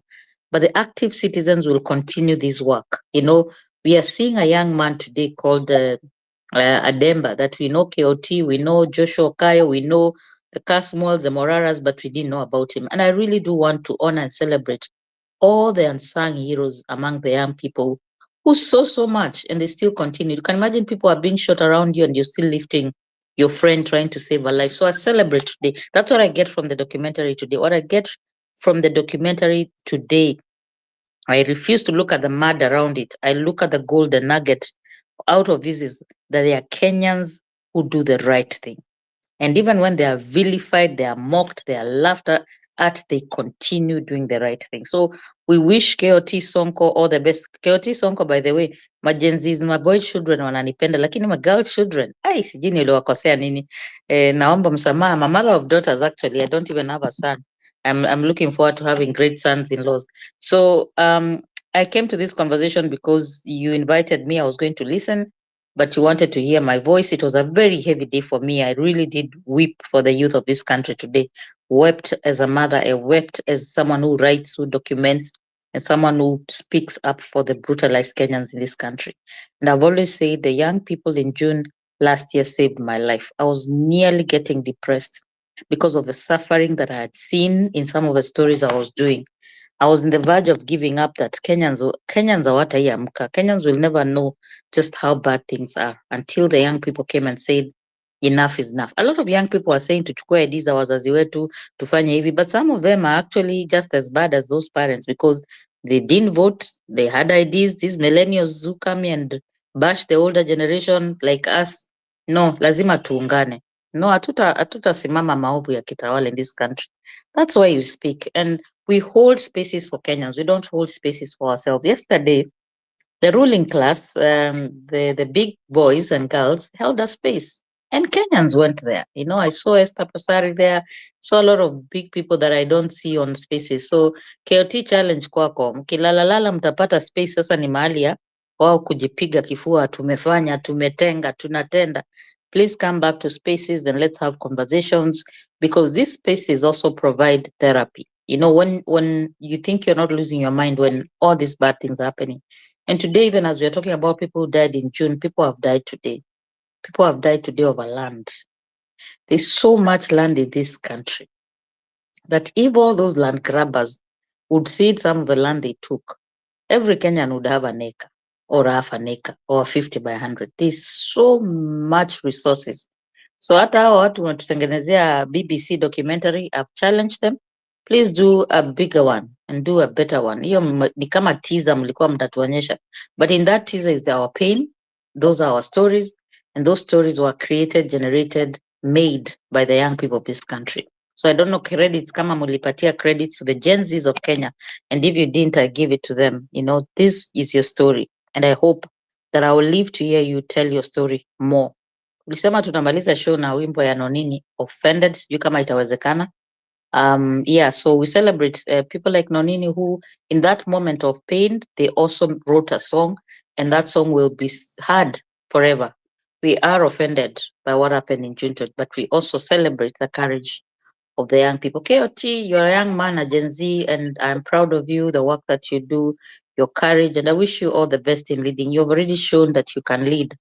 But the active citizens will continue this work. We are seeing a young man today called Ademba, that we know KOT, we know Joshua Kayo, we know the Casmuels, the Moraras, but we didn't know about him. And I really do want to honor and celebrate all the unsung heroes among the young people who saw so much and they still continue. You can imagine people are being shot around you and you're still lifting your friend trying to save a life. So I celebrate today. That's what I get from the documentary today. What I get from the documentary today, I refuse to look at the mud around it. I look at the golden nugget out of this is that they are Kenyans who do the right thing. And even when they are vilified, they are mocked, they are laughed at, they continue doing the right thing. So we wish KOT Sonko all the best. KOT Sonko, by the way, majenzis, my boy children wananipenda, lakini my girl children, ai sijui niliwakosea nini. Naomba msamaha. I'm a mother of daughters actually. I don't even have a son. I'm looking forward to having great sons-in-laws. So I came to this conversation because you invited me. I was going to listen, but you wanted to hear my voice. It was a very heavy day for me. I really did weep for the youth of this country today. Wept as a mother. I wept as someone who writes, who documents, and someone who speaks up for the brutalized Kenyans in this country. And I've always said the young people in June last year saved my life. I was nearly getting depressed because of the suffering that I had seen in some of the stories I was doing. I was on the verge of giving up that Kenyans hawataiamka. Kenyans will never know just how bad things are until the young people came and said enough is enough. A lot of young people are saying tuchukue IDs za wazazi wetu tufanye hivi, but some of them are actually just as bad as those parents because they didn't vote, they had IDs. These millennials who come and bash the older generation like us. No, lazima tuungane. No, hatutasimama maovu ya kitawala in this country. That's why you speak. And we hold spaces for Kenyans. We don't hold spaces for ourselves. Yesterday, the ruling class, the big boys and girls held a space and Kenyans went there. You know, I saw Esther Pasari there, saw a lot of big people that I don't see on spaces. So KOT challenge kwako, mkilalalala mtapata space. Sasa ni mahali ya wao kujipiga kifua, tumefanya, tumetenga, tunatenda. Please come back to spaces and let's have conversations because these spaces also provide therapy. You know, when you think you're not losing your mind when all these bad things are happening. And today, even as we are talking about people who died in June, people have died today. People have died today over land. There's so much land in this country that if all those land grabbers would cede some of the land they took, every Kenyan would have an acre or half an acre or 50 by 100. There's so much resources. So hata hao watu wanatutengenezea BBC documentary, I've challenged them. Please do a bigger one and do a better one. Hiyo ni kama teaser mlikuwa mtatuonyesha. But in that teaser is our pain. Those are our stories. And those stories were created, generated, made by the young people of this country. So I don't know credits kama mulipatia credits to the Gen Zs of Kenya. And if you didn't, I give it to them. You know, this is your story. And I hope that I will live to hear you tell your story more. Ulisema tunamaliza show na wimbo ya Nonini Offended, sijui kama itawezekana. Yeah, so we celebrate people like Nonini who in that moment of pain, they also wrote a song and that song will be heard forever. We are offended by what happened in June, but we also celebrate the courage of the young people. KOT, you're a young man, a Gen Z, and I'm proud of you, the work that you do, your courage, and I wish you all the best in leading. You've already shown that you can lead.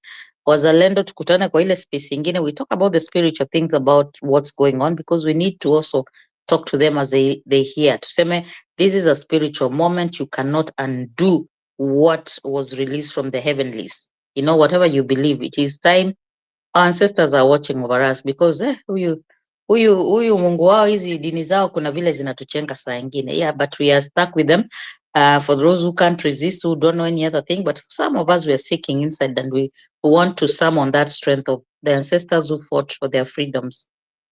Wazalendo, tukutane kwa ile space ingine. We talk about the spiritual things about what's going on because we need to also talk to them as they hear. Tuseme, this is a spiritual moment. You cannot undo what was released from the heavenlies. You know, whatever you believe, it is time. Our ancestors are watching over us because huyu Mungu wao, hizi dini zao kuna vile zinatuchenga saa ingine. Yeah, but we are stuck with them. For those who can't resist, who don't know any other thing, but for some of us, we are seeking inside and we want to summon that strength of the ancestors who fought for their freedoms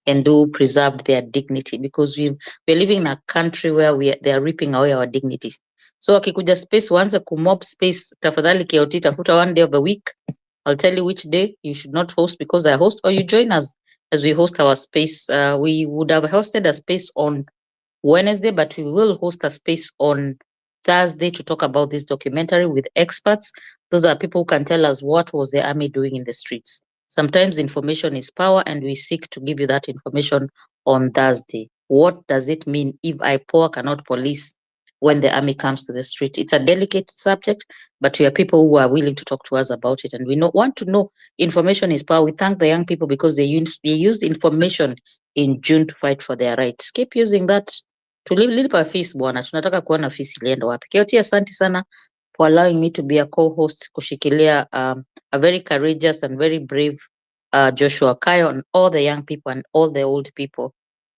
and who preserved their dignity because we're living in a country where they are ripping away our dignities. So akikuja space, waanze kumob space, tafadhali KOT tafuta one day of the week. I'll tell you which day you should not host because I host, or you join us as we host our space. We would have hosted a space on Wednesday, but we will host a space on Thursday to talk about this documentary with experts. Those are people who can tell us what was the army doing in the streets. Sometimes information is power, and we seek to give you that information on Thursday. What does it mean if IPOA cannot police when the army comes to the street. It's a delicate subject, but we are people who are willing to talk to us about it, and we want to know information is power. We thank the young people because they used information in June to fight for their rights. Keep using that. Tulilipa fees bwana, tunataka kuona fees ilienda wapi. Kioti, asante sana for allowing me to be a co-host kushikilia a very courageous and very brave Joshua Kayo and all the young people and all the old people.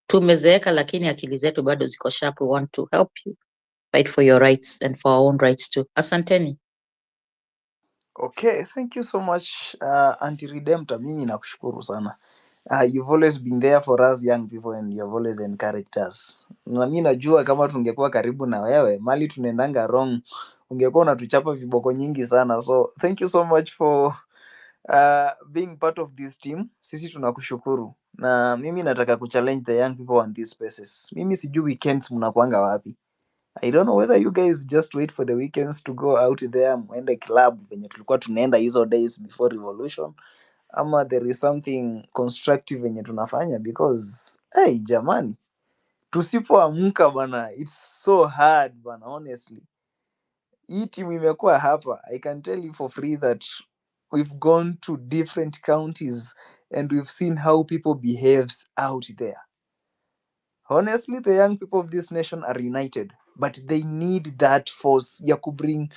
Tumezeeka lakini akili zetu bado ziko sharp. We want to help you fight for your rights and for our own rights too. Asanteni. Okay, thank you so much, Auntie Redemptor. Mimi nakushukuru sana. You've always been there for us young people and you've always encouraged us. Na mimi najua kama tungekuwa karibu na wewe, mali tunaendanga wrong, ungekuwa unatuchapa viboko nyingi sana. So thank you so much for being part of this team. Sisi tunakushukuru. Na mimi nataka kuchallenge the young people on these spaces. Mimi sijui weekends mnakuanga wapi. I don't know whether you guys just wait for the weekends to go out there mwende club venye tulikuwa tunaenda hizo days before revolution, ama there is something constructive venye tunafanya, because hey, jamani, tusipoamka bana, it's so hard bana. Honestly, hii team imekuwa hapa, I can tell you for free that we've gone to different counties and we've seen how people behaves out there. Honestly, the young people of this nation are united, but they need that force ya kubring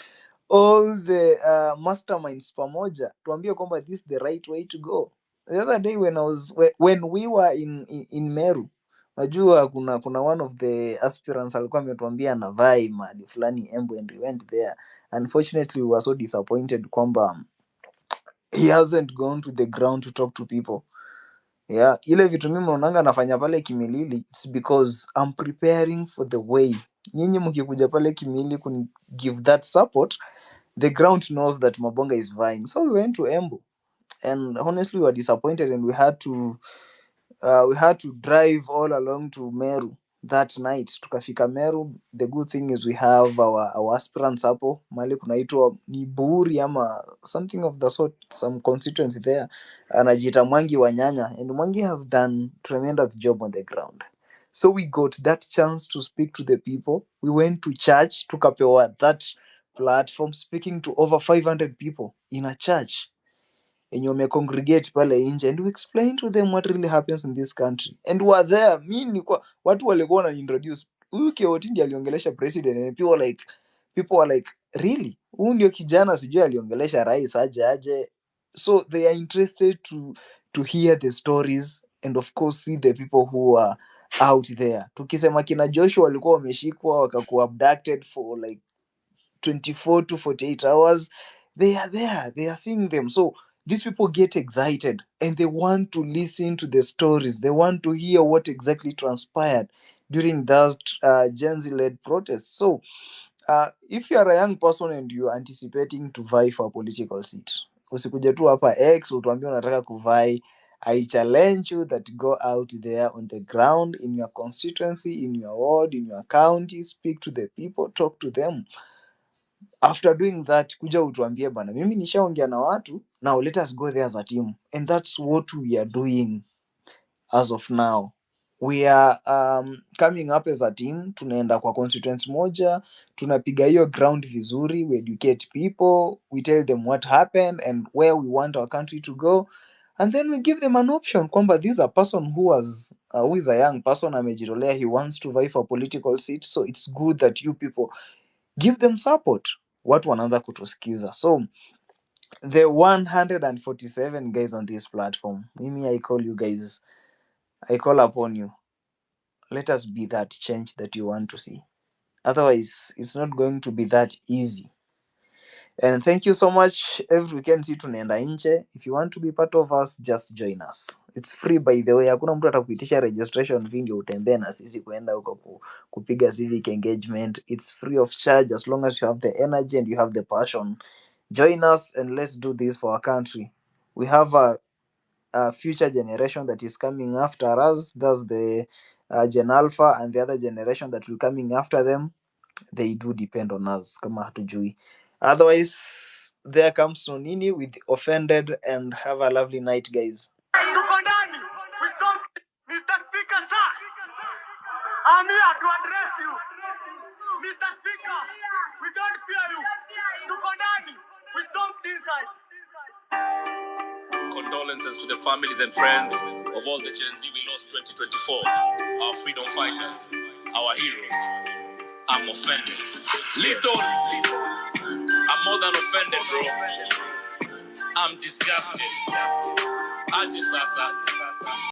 all the masterminds pamoja, tuambie kwamba this is the right way to go. The other day when we were in Meru, najua kuna one of the aspirants alikuwa ametuambia anavai mahali fulani Embu, and we went there. Unfortunately, we were so disappointed kwamba he hasn't gone to the ground to talk to people. Yeah, ile vitu mimi naonanga nafanya pale Kimilili, it's because I'm preparing for the way. Nyinyi mkikuja pale Kimilili give that support, the ground knows that Mabonga is vying. So we went to Embu, and honestly we were disappointed, and we had to drive all along to Meru that night. Tukafika Meru. The good thing is we have our aspirants hapo mali kunaitwa ni Buri ama something of the sort, some constituency there, anajiita Mwangi wa Nyanya, and Mwangi has done tremendous job on the ground. So we got that chance to speak to the people. We went to church, tukapewa that platform, speaking to over 500 people in a church yenye wamecongregate pale nje, and we explain to them what really happens in this country, and were there. Mi nilikuwa, watu walikuwa wananiintroduce, huyu Kioti ndiye aliongelesha president, and people were like, really, huyu ndio kijana sijui aliongelesha rais aje. So they are interested to hear the stories and of course see the people who are out there. Tukisema kina Joshua walikuwa wameshikwa wakakuwa abducted for like 24 to 48 hours, they are there, they are seeing them. So these people get excited and they want to listen to the stories, they want to hear what exactly transpired during that Gen Z led protest. So if you are a young person and you are anticipating to vie for a political seat, usikuja tu hapa X utuambie unataka kuvai. I challenge you that go out there on the ground in your constituency, in your ward, in your county, speak to the people, talk to them. After doing that, kuja utuambie bana, mimi nishaongea na watu, now let us go there as a team. And that's what we are doing as of now. We are coming up as a team, tunaenda kwa constituency moja, tunapiga hiyo ground vizuri, we educate people, we tell them what happened and where we want our country to go, and then we give them an option kwamba this is a person who is a young person, amejitolea, he wants to vie for a political seat, so it's good that you people give them support. Watu wanaanza kutusikiza. So the 147 guys on this platform, mimi I call you guys, I call upon you, let us be that change that you want to see. Otherwise it's not going to be that easy. And thank you so much. Every weekend si tunaenda nje. If you want to be part of us, just join us. It's free by the way. Hakuna mtu atakuitisha registration fee ndio utembee na sisi kuenda huko kupiga civic engagement. It's free of charge as long as you have the energy and you have the passion. Join us and let's do this for our country. We have a future generation that is coming after us. That's the Gen Alpha, and the other generation that will coming after them, they do depend on us kama hatujui. Otherwise, there comes Nonini with offended, and have a lovely night guys. Tuko ndani. We don't, Mr. Speaker, sir. I'm here to address you. Mr. condolences to the families and friends of all the Gen Z we lost 2024. Our freedom fighters, our heroes. I'm offended. Little, I'm more than offended, bro. I'm disgusted. Aje sasa.